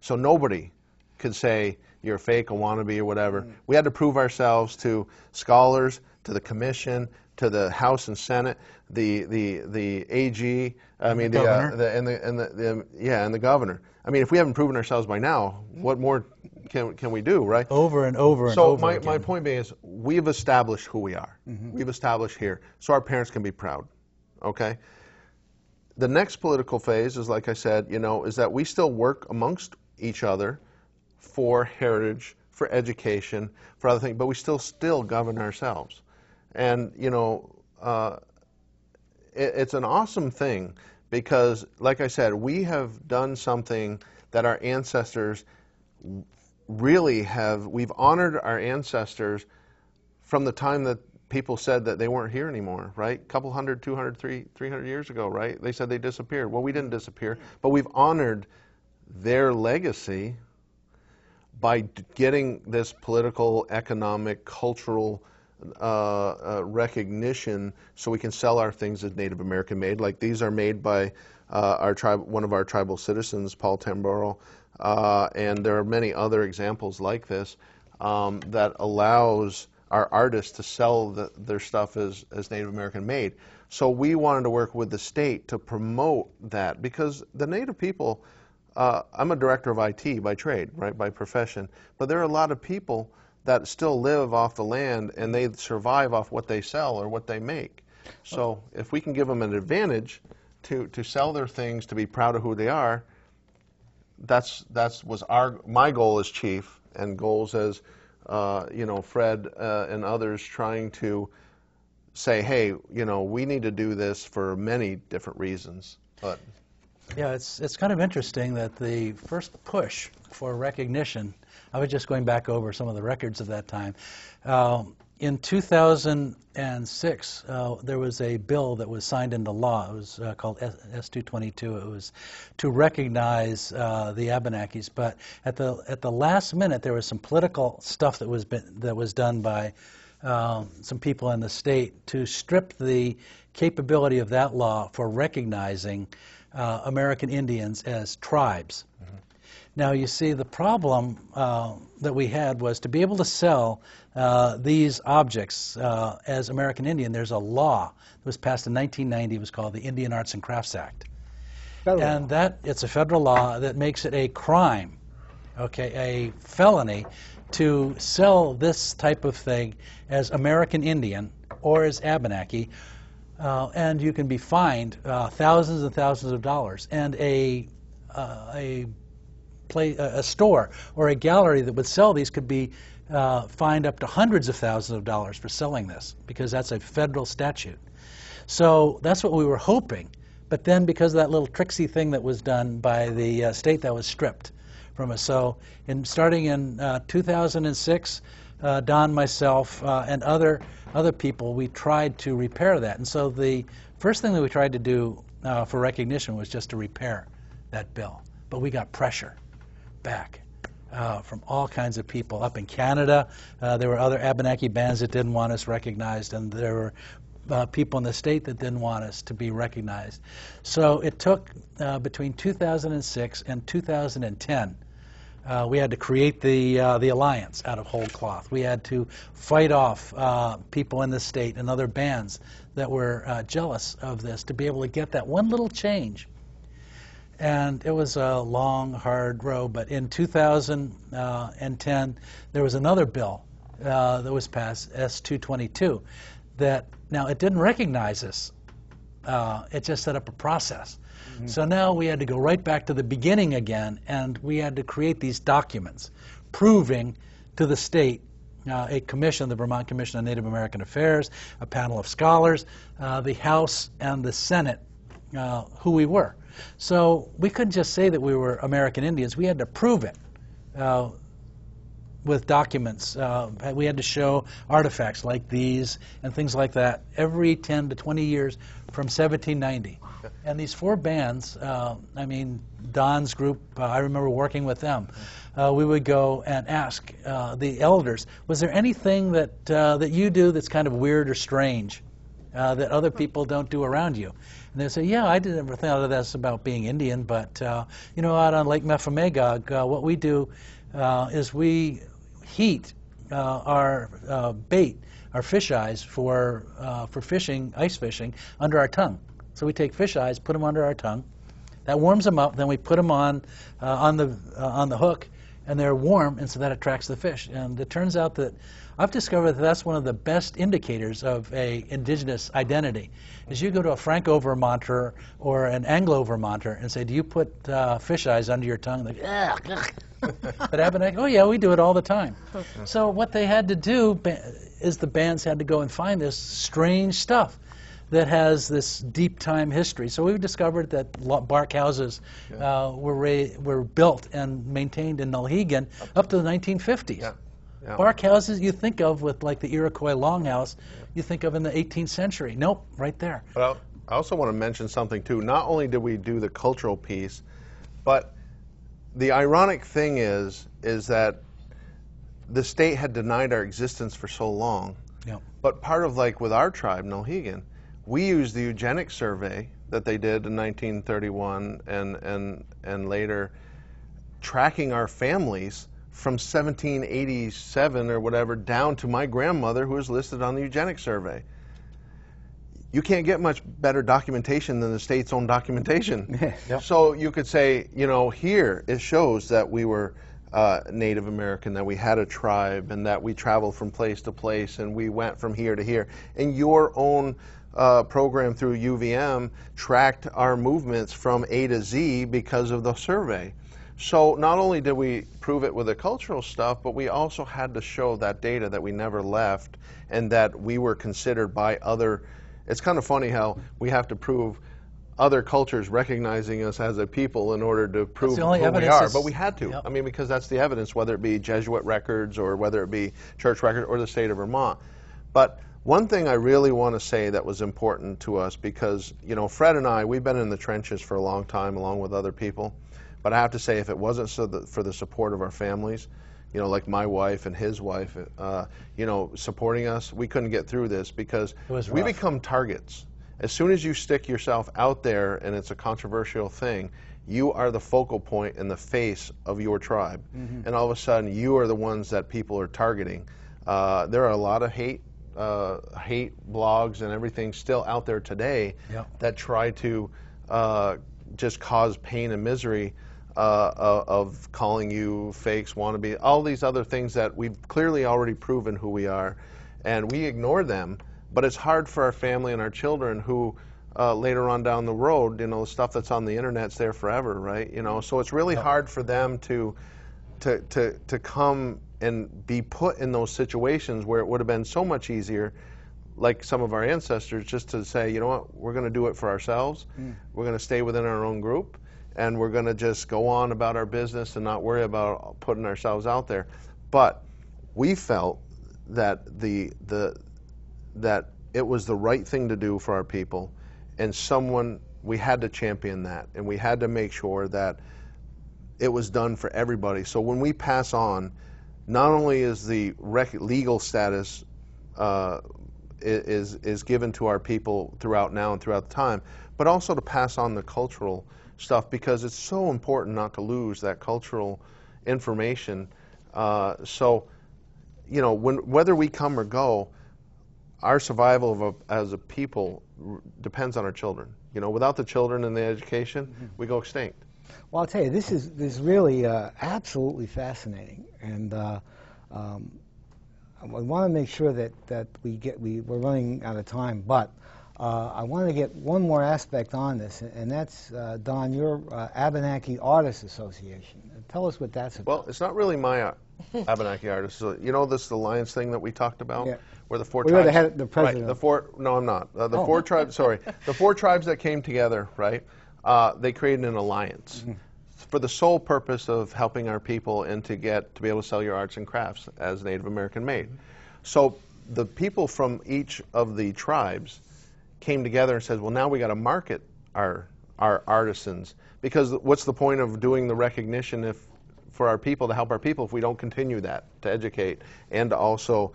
So nobody could say you're a fake, a wannabe, or whatever. We had to prove ourselves to scholars, to the commission, to the House and Senate, the AG, and the governor. I mean, if we haven't proven ourselves by now, what more can we do, right? Over and over and over again. So my point being is, we've established who we are. We've established here, so our parents can be proud, okay? The next political phase is, like I said, is that we still work amongst each other for heritage, for education, for other things, but we still govern ourselves. And, it's an awesome thing because, like I said, we have done something that our ancestors really we've honored our ancestors from the time that people said that they weren't here anymore, right? A couple hundred, 200, 300 years ago, right? They said they disappeared. Well, we didn't disappear, but we've honored their legacy by getting this political, economic, cultural recognition, so we can sell our things as Native American made. Like these are made by our tribe, one of our tribal citizens, Paul Tamboro, and there are many other examples like this that allows our artists to sell their stuff as Native American made. So we wanted to work with the state to promote that, because the Native people, I'm a director of IT by trade, right, by profession, but there are a lot of people that still live off the land and they survive off what they sell or what they make. So if we can give them an advantage to sell their things, to be proud of who they are, was my goal as chief, and goals as Fred and others trying to say, hey, we need to do this for many different reasons. But yeah, it's kind of interesting that the first push for recognition, I was just going back over some of the records of that time. In 2006, there was a bill that was signed into law. It was called S-222. It was to recognize the Abenakis. But at the last minute, there was some political stuff that was done by some people in the state to strip the capability of that law for recognizing American Indians as tribes. Mm-hmm. Now, you see, the problem that we had was to be able to sell these objects as American Indian. There's a law that was passed in 1990. It was called the Indian Arts and Crafts Act. And it's a federal law that makes it a crime, okay, a felony, to sell this type of thing as American Indian or as Abenaki, and you can be fined thousands and thousands of dollars. And a store or a gallery that would sell these could be fined up to hundreds of thousands of dollars for selling this, because that's a federal statute. So that's what we were hoping. But then, because of that little tricksy thing that was done by the state, that was stripped from us. So starting in 2006, Don, myself, and other people, we tried to repair that. And so the first thing that we tried to do for recognition was just to repair that bill. But we got pressure back from all kinds of people. Up in Canada, there were other Abenaki bands that didn't want us recognized, and there were people in the state that didn't want us to be recognized. So it took between 2006 and 2010. We had to create the alliance out of whole cloth. We had to fight off people in the state and other bands that were jealous of this to be able to get that one little change. And it was a long, hard road. But in 2010, there was another bill that was passed, S-222, that now it didn't recognize us. It just set up a process. Mm-hmm. So now we had to go right back to the beginning again, and we had to create these documents proving to the state, a commission, the Vermont Commission on Native American Affairs, a panel of scholars, the House and the Senate, who we were. So we couldn't just say that we were American Indians. We had to prove it with documents. We had to show artifacts like these and things like that every 10 to 20 years from 1790. And these four bands, Don's group, I remember working with them. We would go and ask the elders, was there anything that you do that's kind of weird or strange that other people don't do around you? And they say, yeah, I didn't ever think of this about being Indian, but out on Lake Mephamagog, what we do is we heat our bait, our fish eyes for fishing, ice fishing, under our tongue. So we take fish eyes, put them under our tongue. That warms them up. Then we put them on the hook, and they're warm, and so that attracts the fish. And it turns out that I've discovered that that's one of the best indicators of a indigenous identity. Is you go to a Franco-Vermonter or an Anglo-Vermonter and say, do you put fish eyes under your tongue? Like, but Abenaki, oh yeah, we do it all the time. So what they had to do is the bands had to go and find this strange stuff that has this deep time history. So we've discovered that bark houses were built and maintained in Nulhegan up to the 1950s. Yeah. Yeah. Bark houses you think of with like the Iroquois longhouse, you think of in the 18th century. Nope, right there. But I also want to mention something too. Not only did we do the cultural piece, but the ironic thing is that the state had denied our existence for so long. Yep. But part of, like with our tribe, Nulhegan, we used the eugenics survey that they did in 1931 and later, tracking our families from 1787 or whatever down to my grandmother, who was listed on the eugenics survey. You can't get much better documentation than the state's own documentation. Yep. So you could say, you know, here it shows that we were Native American, that we had a tribe, and that we traveled from place to place, and we went from here to here. And your own program through UVM tracked our movements from A to Z because of the survey. So not only did we prove it with the cultural stuff, but we also had to show that data that we never left and that we were considered by other. It's kind of funny how we have to prove other cultures recognizing us as a people in order to prove who we are. But we had to. Yep. I mean, because that's the evidence, whether it be Jesuit records or whether it be church records or the state of Vermont. But one thing I really want to say that was important to us, because, you know, Fred and I, we've been in the trenches for a long time along with other people. But I have to say, if it wasn't for the support of our families, you know, like my wife and his wife, you know, supporting us, we couldn't get through this, because we become targets. As soon as you stick yourself out there and it's a controversial thing, you are the focal point and the face of your tribe. Mm-hmm. And all of a sudden, you are the ones that people are targeting. There are a lot of hate blogs and everything still out there today that try to just cause pain and misery. Of calling you fakes, wannabe, all these other things that we've clearly already proven who we are, and we ignore them. But it's hard for our family and our children who later on down the road, you know, stuff that's on the internet's there forever, right? You know, so it's really hard for them to come and be put in those situations where it would have been so much easier, like some of our ancestors, just to say, you know what, we're going to do it for ourselves. We're going to stay within our own group. And we're going to just go on about our business and not worry about putting ourselves out there. But we felt that that it was the right thing to do for our people, and we had to champion that, and we had to make sure that it was done for everybody. So when we pass on, not only is the legal status is given to our people throughout now and throughout the time, but also to pass on the cultural stuff, because it's so important not to lose that cultural information. So, you know, whether we come or go, our survival as a people depends on our children. You know, without the children and the education, we go extinct. Well, I'll tell you, this is really absolutely fascinating, and I want to make sure that we're running out of time, but I want to get one more aspect on this, and that's, Don, your Abenaki Artists Association. Tell us what that's about. Well, it's not really my Abenaki Artists. So, you know this alliance thing that we talked about? Yeah. Where the four tribes... You're the president. Right, no, I'm not. The four tribes, sorry. The four tribes that came together, right, they created an alliance for the sole purpose of helping our people and to be able to sell your arts and crafts as Native American made. So the people from each of the tribes came together and said, well, now we got to market our artisans, because what's the point of doing the recognition for our people, to help our people, if we don't continue that, to educate and to also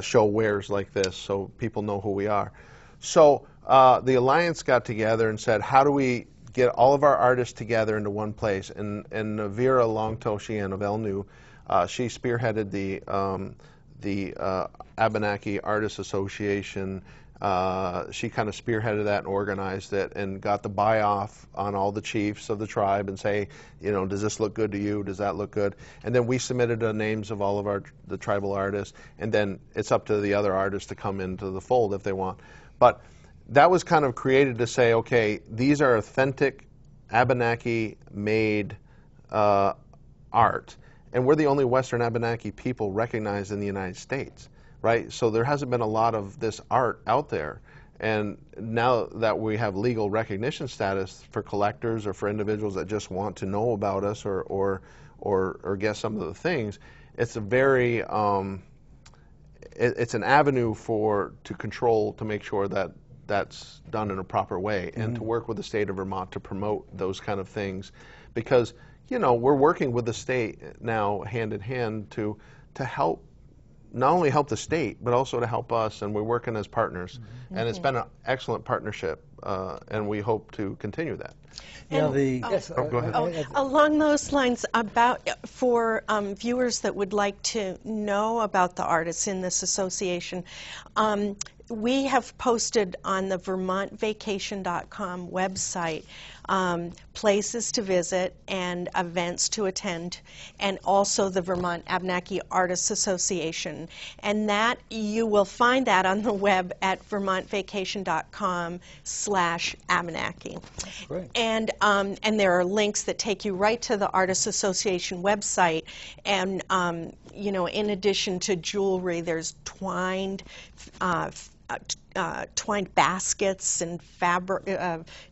show wares like this so people know who we are. So the Alliance got together and said, how do we get all of our artists together into one place? And Vera Longtoshian of Elnu, she spearheaded the Abenaki Artists Association. She kind of spearheaded that and organized it and got the buy-off on all the chiefs of the tribe and say, you know, does this look good to you? Does that look good? And then we submitted the names of all of the tribal artists, and then it's up to the other artists to come into the fold if they want. But that was kind of created to say, okay, these are authentic Abenaki-made art, and we're the only Western Abenaki people recognized in the United States. Right? So there hasn't been a lot of this art out there. And now that we have legal recognition status for collectors or for individuals that just want to know about us or get some of the things, it's a very it's an avenue to control, to make sure that that's done in a proper way, and to work with the state of Vermont to promote those kind of things, because we're working with the state now hand in hand to help, not only help the state, but also to help us, and we're working as partners. And it's been an excellent partnership, and we hope to continue that. Yeah, Go ahead. Along those lines, for viewers that would like to know about the artists in this association, we have posted on the VermontVacation.com website places to visit and events to attend, and also the Vermont Abenaki Artists Association. And that you will find that on the web at VermontVacation.com/Abenaki. Great. And there are links that take you right to the Artists Association website. And in addition to jewelry, there's twined baskets and fabric,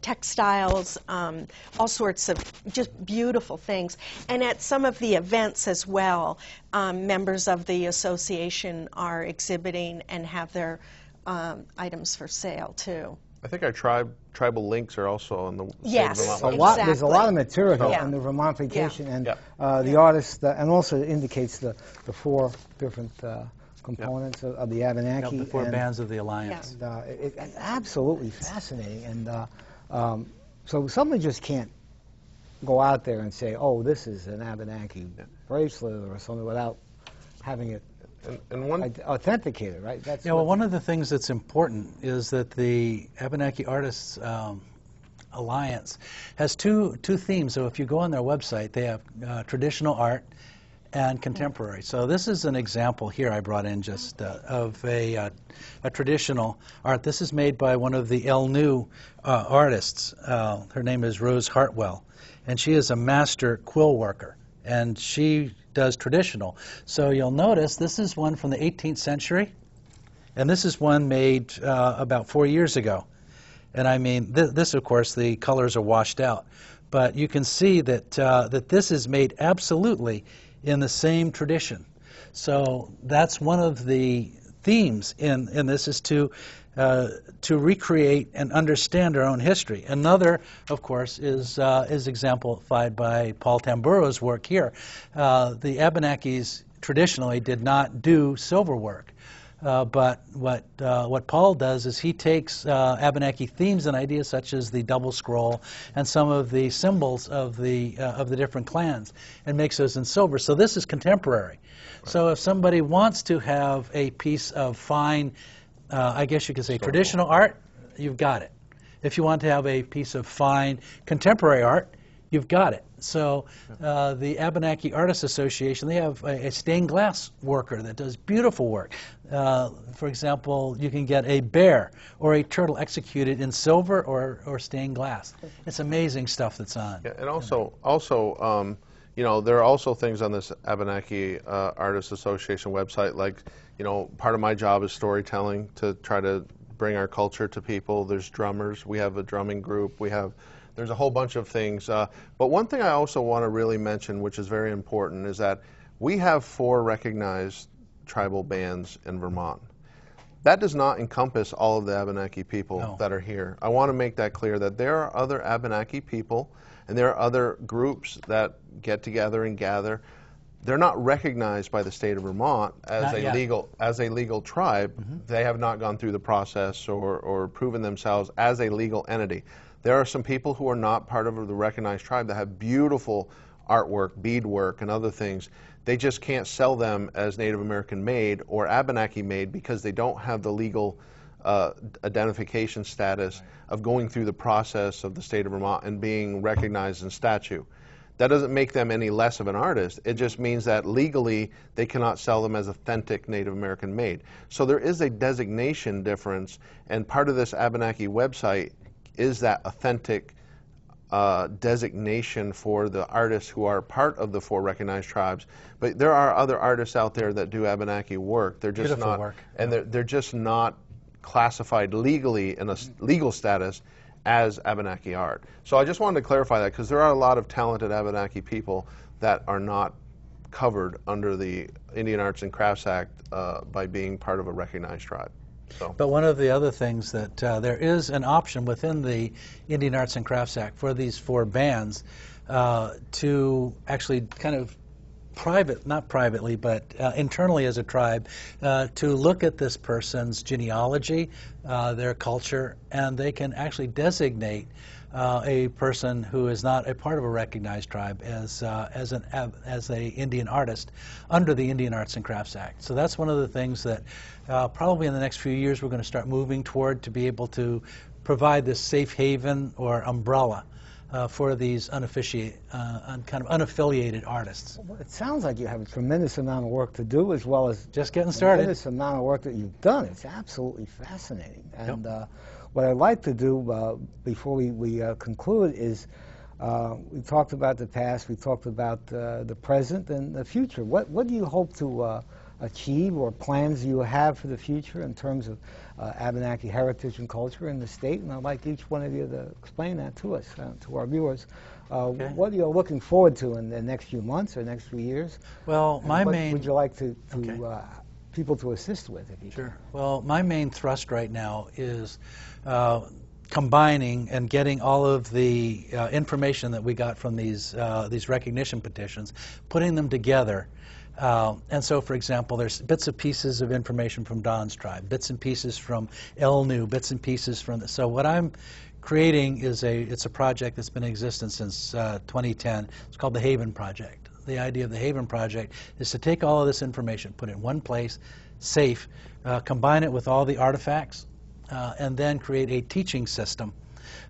textiles, all sorts of just beautiful things. And at some of the events as well, members of the association are exhibiting and have their items for sale too. I think our tribal links are also on the Yes, State of Vermont exactly. There's a lot of material here Yeah. on the Vermont Vacation, and the Yeah. artist, and also indicates the 4 different components of the Abenaki. the 4 bands of the Alliance. And, it's absolutely fascinating. And so someone just can't go out there and say, oh, this is an Abenaki bracelet or something, without having it authenticated, right? That's One of the things that's important is that the Abenaki Artists Alliance has two themes. So if you go on their website, they have traditional art and contemporary. So this is an example here I brought in just of a traditional art. This is made by one of the El New artists. Her name is Rose Hartwell, and she is a master quill worker, and she does traditional. So you'll notice this is one from the 18th century, and this is one made about 4 years ago. And I mean, this of course, the colors are washed out, but you can see that that this is made absolutely in the same tradition. So that's one of the themes in this, is to recreate and understand our own history. Another, of course, is exemplified by Paul Tamburo's work here. The Abenakis traditionally did not do silver work. But what Paul does is he takes Abenaki themes and ideas such as the double scroll and some of the symbols of the different clans and makes those in silver. So this is contemporary. Right. So if somebody wants to have a piece of fine, I guess you could say traditional art, you've got it. If you want to have a piece of fine contemporary art, you've got it. So the Abenaki Artists Association, they have a stained glass worker that does beautiful work. For example, you can get a bear or a turtle executed in silver or stained glass. It's amazing stuff that's on. Yeah, and also there are also things on this Abenaki Artists Association website, like, part of my job is storytelling, to try to bring our culture to people. There's drummers. We have a drumming group. There's a whole bunch of things. But one thing I also want to really mention, which is very important, is that we have 4 recognized tribal bands in Vermont. That does not encompass all of the Abenaki people that are here. I want to make that clear, that there are other Abenaki people and there are other groups that get together and gather. They're not recognized by the state of Vermont as a legal tribe. Mm-hmm. They have not gone through the process or proven themselves as a legal entity. There are some people who are not part of the recognized tribe that have beautiful artwork, beadwork, and other things. They just can't sell them as Native American made or Abenaki made because they don't have the legal identification status of going through the process of the state of Vermont and being recognized in statute. That doesn't make them any less of an artist. It just means that legally they cannot sell them as authentic Native American made. So there is a designation difference, and part of this Abenaki website is that authentic designation for the artists who are part of the 4 recognized tribes. But there are other artists out there that do Abenaki work. They're just Beautiful not work. And they're just not classified legally in a legal status as Abenaki art. So I just wanted to clarify that, because there are a lot of talented Abenaki people that are not covered under the Indian Arts and Crafts Act by being part of a recognized tribe. So. But one of the other things that there is an option within the Indian Arts and Crafts Act for these 4 bands to actually kind of not privately, but internally as a tribe, to look at this person's genealogy, their culture, and they can actually designate a person who is not a part of a recognized tribe as a Indian artist under the Indian Arts and Crafts Act. So that's one of the things that probably in the next few years we're going to start moving toward, to be able to provide this safe haven or umbrella for these kind of unaffiliated artists. Well, it sounds like you have a tremendous amount of work to do, as well as just getting started. Tremendous amount of work that you've done. It's absolutely fascinating. And what I'd like to do before we conclude is we talked about the past, we talked about the present and the future. What do you hope to achieve, or plans you have for the future in terms of Abenaki heritage and culture in the state? And I'd like each one of you to explain that to us, to our viewers. Okay. What are you looking forward to in the next few months or next few years? Well, what would you like to people to assist with, if you Sure. can? Well, my main thrust right now is combining and getting all of the information that we got from these recognition petitions, putting them together. And so, for example, there's bits and pieces of information from Don's tribe, bits and pieces from El Nu, bits and pieces from so what I'm creating is it's a project that's been in existence since 2010. It's called the Haven Project. The idea of the Haven Project is to take all of this information, put it in one place, safe, combine it with all the artifacts, and then create a teaching system.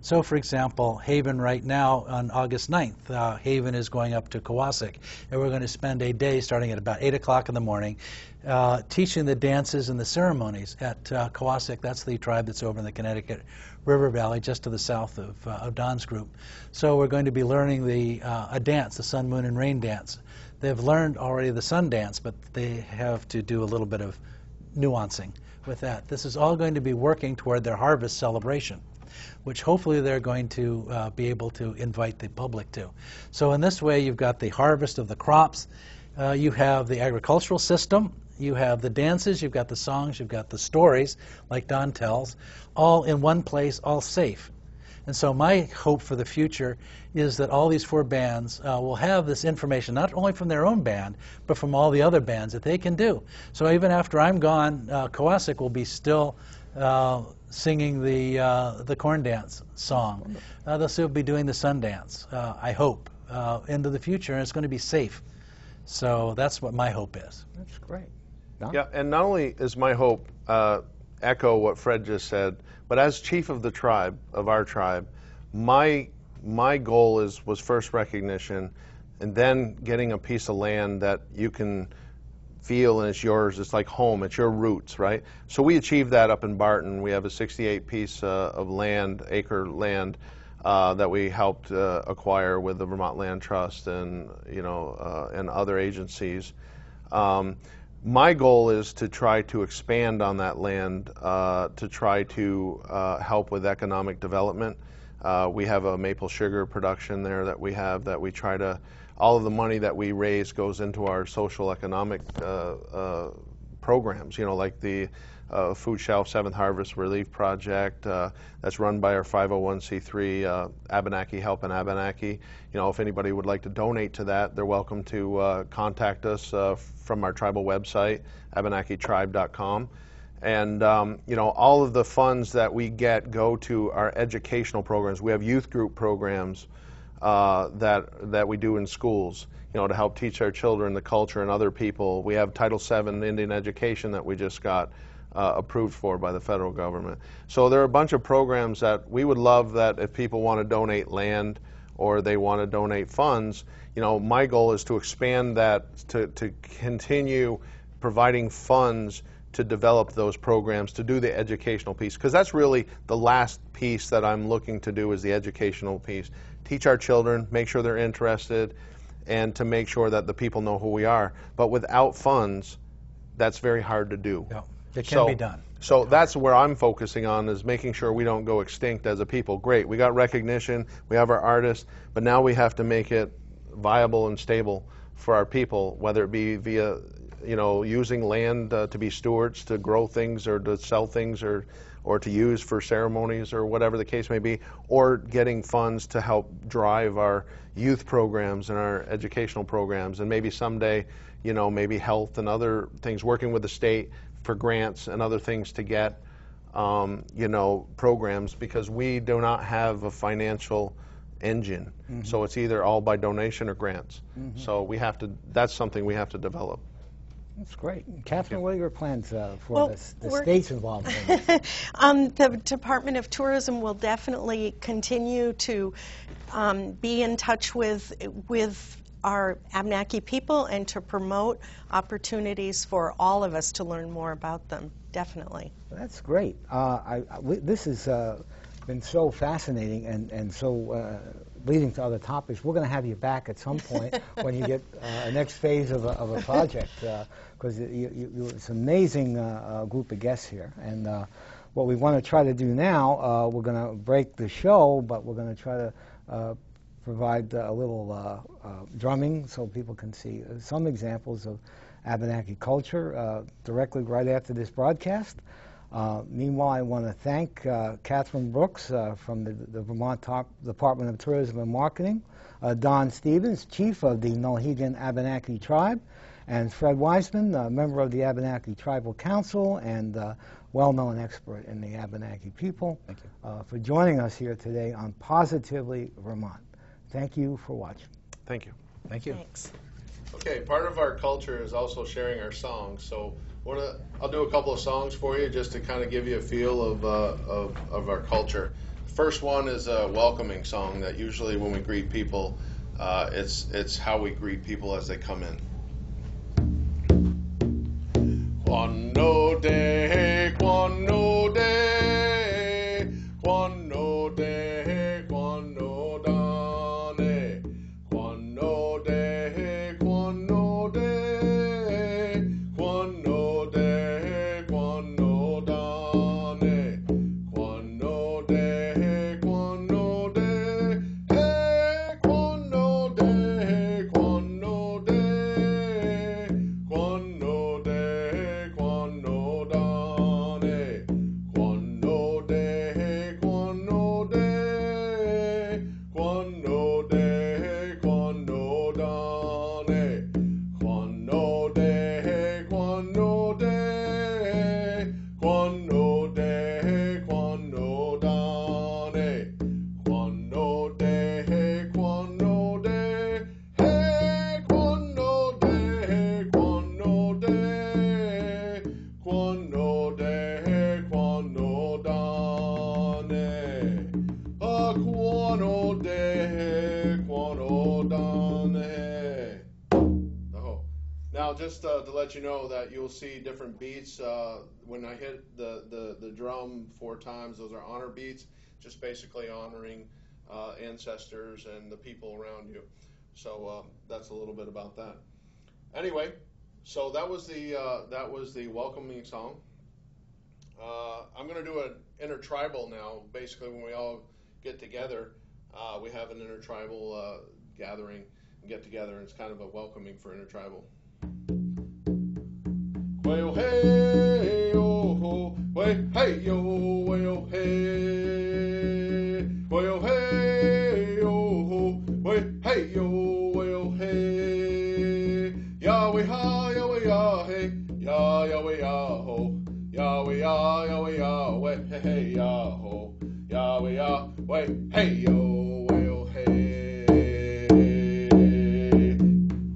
So, for example, Haven right now on August 9th, Haven is going up to Kawasik, and we're going to spend a day starting at about 8 o'clock in the morning teaching the dances and the ceremonies at Kawasik. That's the tribe that's over in the Connecticut River Valley, just to the south of Don's group. So we're going to be learning a dance, the Sun, Moon, and Rain dance. They've learned already the Sun dance, but they have to do a little bit of nuancing with that. This is all going to be working toward their harvest celebration, which hopefully they're going to be able to invite the public to. So in this way, you've got the harvest of the crops, you have the agricultural system, you have the dances, you've got the songs, you've got the stories, like Don tells, all in one place, all safe. And so my hope for the future is that all these 4 bands will have this information, not only from their own band, but from all the other bands that they can do. So even after I'm gone, Kawasik will be still singing the corn dance song. They'll still be doing the sun dance, I hope, into the future, and it's going to be safe. So that's what my hope is. That's great. Don? Yeah, and not only is my hope echo what Fred just said, but as chief of the tribe, of our tribe, my goal was first recognition, and then getting a piece of land that you can feel and it's yours. It's like home. It's your roots, right? So we achieved that up in Barton. We have a 68 piece of land, acre land, that we helped acquire with the Vermont Land Trust and and other agencies. My goal is to try to expand on that land, to try to help with economic development. We have a maple sugar production there that we try to, all of the money that we raise goes into our social economic programs, like the Food Shelf 7th Harvest Relief Project that's run by our 501c3 Abenaki Help in Abenaki. If anybody would like to donate to that, they're welcome to contact us from our tribal website, abenakitribe.com. And all of the funds that we get go to our educational programs. We have youth group programs that we do in schools, to help teach our children the culture and other people. We have Title VII Indian education that we just got approved for by the federal government. So there are a bunch of programs that we would love that if people want to donate land or they want to donate funds, my goal is to expand that, to continue providing funds to develop those programs, to do the educational piece, because that's really the last piece that I'm looking to do, is the educational piece. Teach our children, make sure they're interested, and to make sure that the people know who we are. But without funds, that's very hard to do. Yeah. It can be done. So that's where I'm focusing on, is making sure we don't go extinct as a people. Great, we got recognition, we have our artists, but now we have to make it viable and stable for our people, whether it be via, using land to be stewards, to grow things or to sell things or to use for ceremonies or whatever the case may be, or getting funds to help drive our youth programs and our educational programs, and maybe someday, maybe health and other things, working with the state for grants and other things to get, programs, because we do not have a financial engine. Mm-hmm. So it's either all by donation or grants. Mm-hmm. So that's something we have to develop. That's great. Catherine, what are your plans for the state's involvement in this? The Department of Tourism will definitely continue to be in touch with our Abenaki people and to promote opportunities for all of us to learn more about them, definitely. That's great. This has been so fascinating and so leading to other topics. We're going to have you back at some point when you get a next phase of a project, because it's an amazing group of guests here. And what we want to try to do now, we're going to break the show, but we're going to try to provide a little drumming so people can see some examples of Abenaki culture directly right after this broadcast. Meanwhile, I want to thank Catherine Brooks from the Vermont Department of Tourism and Marketing, Don Stevens, Chief of the Nulhegan Abenaki Tribe, and Fred Wiseman, member of the Abenaki Tribal Council and well-known expert in the Abenaki people, thank you. For joining us here today on Positively Vermont. Thank you for watching. Thank you. Thank you. Thanks. Okay, part of our culture is also sharing our songs. So I'll do a couple of songs for you just to kind of give you a feel of our culture. The first one is a welcoming song that usually when we greet people, it's how we greet people as they come in. Quando de, quando de, quando de, quando dane, quando de, quando de, quando de, quando dane, quando de, quando de, quando de, quando de, quando de, quando dane, quando de, quando de, quando de, quando dane, quando de, quando de, quando de, quando dane, quando de, quando de, quando de, quando de, quando de, quando dane, quando de, quando dane. Oh. Now, just to let you know that you'll see different beats when I hit the drum 4 times. Those are honor beats, just basically honoring ancestors and the people around you. So that's a little bit about that. Anyway, so that was the welcoming song. I'm going to do an intertribal now. Basically, when we all get together, we have an intertribal gathering and get together, and it's kind of a welcoming for intertribal. Well, hey, oh, ho, well, hey, yo, well, hey, well, hey, oh, ho, well, hey, yo, well, hey, Yahweh, ha, Yahweh, Yah, hey, Yah, Yahweh, Yah, ho, Yahweh, Yah, Yahweh, Yahweh, hey, hey, Yah, ho, Yahweh, Yahweh, hey, yo, well, hey,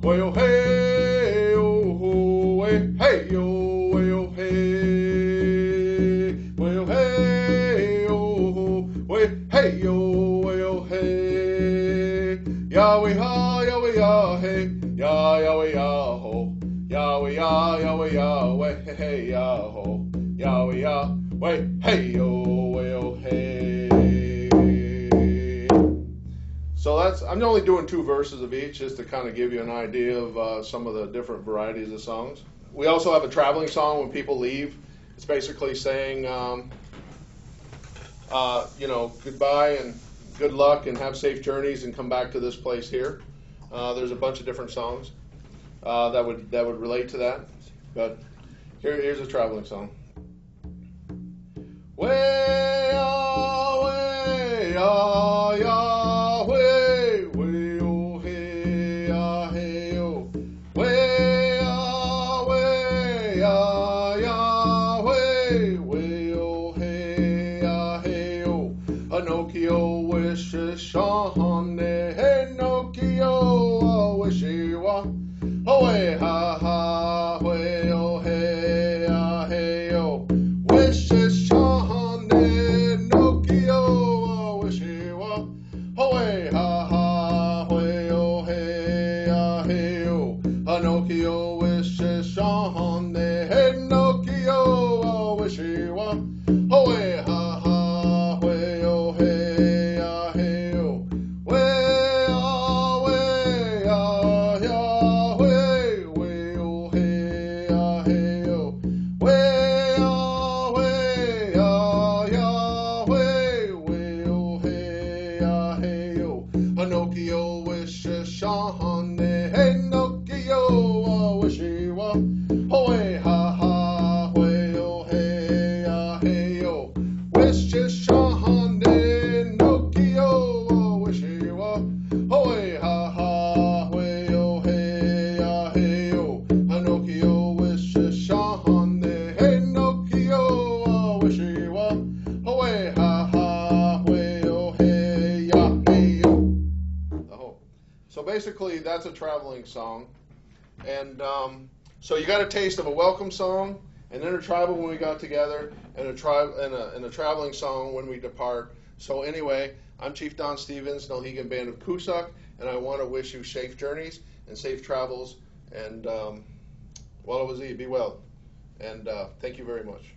well, hey, oh, ho, well, hey, yo, well, hey, well, hey, oh, ho, well, hey, yo, well, hey, Yahweh, ha, Yahweh, Yah, hey, Yah, Yahweh, Yah, ho, Yahweh, Yah, Yahweh, Yahweh, hey, hey, Yah, ho, Yahweh, Yahweh, hey, yo, well, hey. So I'm only doing 2 verses of each just to kind of give you an idea of some of the different varieties of songs. We also have a traveling song when people leave. It's basically saying, goodbye and good luck and have safe journeys and come back to this place here. There's a bunch of different songs that would relate to that, but here's a traveling song. Way ah, ya, way, oh, hey, ah, hey, oh. Way ah, ya, way, oh, hey, ah, hey, oh. Anokio wishes Sean, hey, Nokio, wishy wa. Oh, hey, ha, ha, way, oh, hey, ah, hey, oh. Wishes Sean, Nokio, wishy wa. Oh, hey, ha, ha, way, oh, hey, ah, hey, oh. Anokio wishes Sean, hey, Nokio, wishy wa. Oh, hey, ha, ha, way, oh, hey, ah, hey, oh. Way, ah, ya, way, oh, hey, ah, hey, oh. Way, ah, ya, way, oh, hey, ah, hey, oh. Pinocchio wishes Sean, hey, Nokio, wishy wa. Oh, hey, ha, ha, way, oh, hey, ah, hey, oh. Wishes Sean, hey, Nokio, wishy wa. Oh, hey, ha, ha, way, oh, hey, ah, hey, oh. Pinocchio wishes Sean, hey, Nokio, wishy wa. Oh, hey, ha, ha, way, oh, hey, ah, hey, oh. Oh. So basically, that's a traveling song. And so you got a taste of a welcome song, an intertribal when we got together, and a traveling song when we depart. So anyway, I'm Chief Don Stevens, Nulhegan Band of Cusack, and I want to wish you safe journeys and safe travels. And be well. And thank you very much.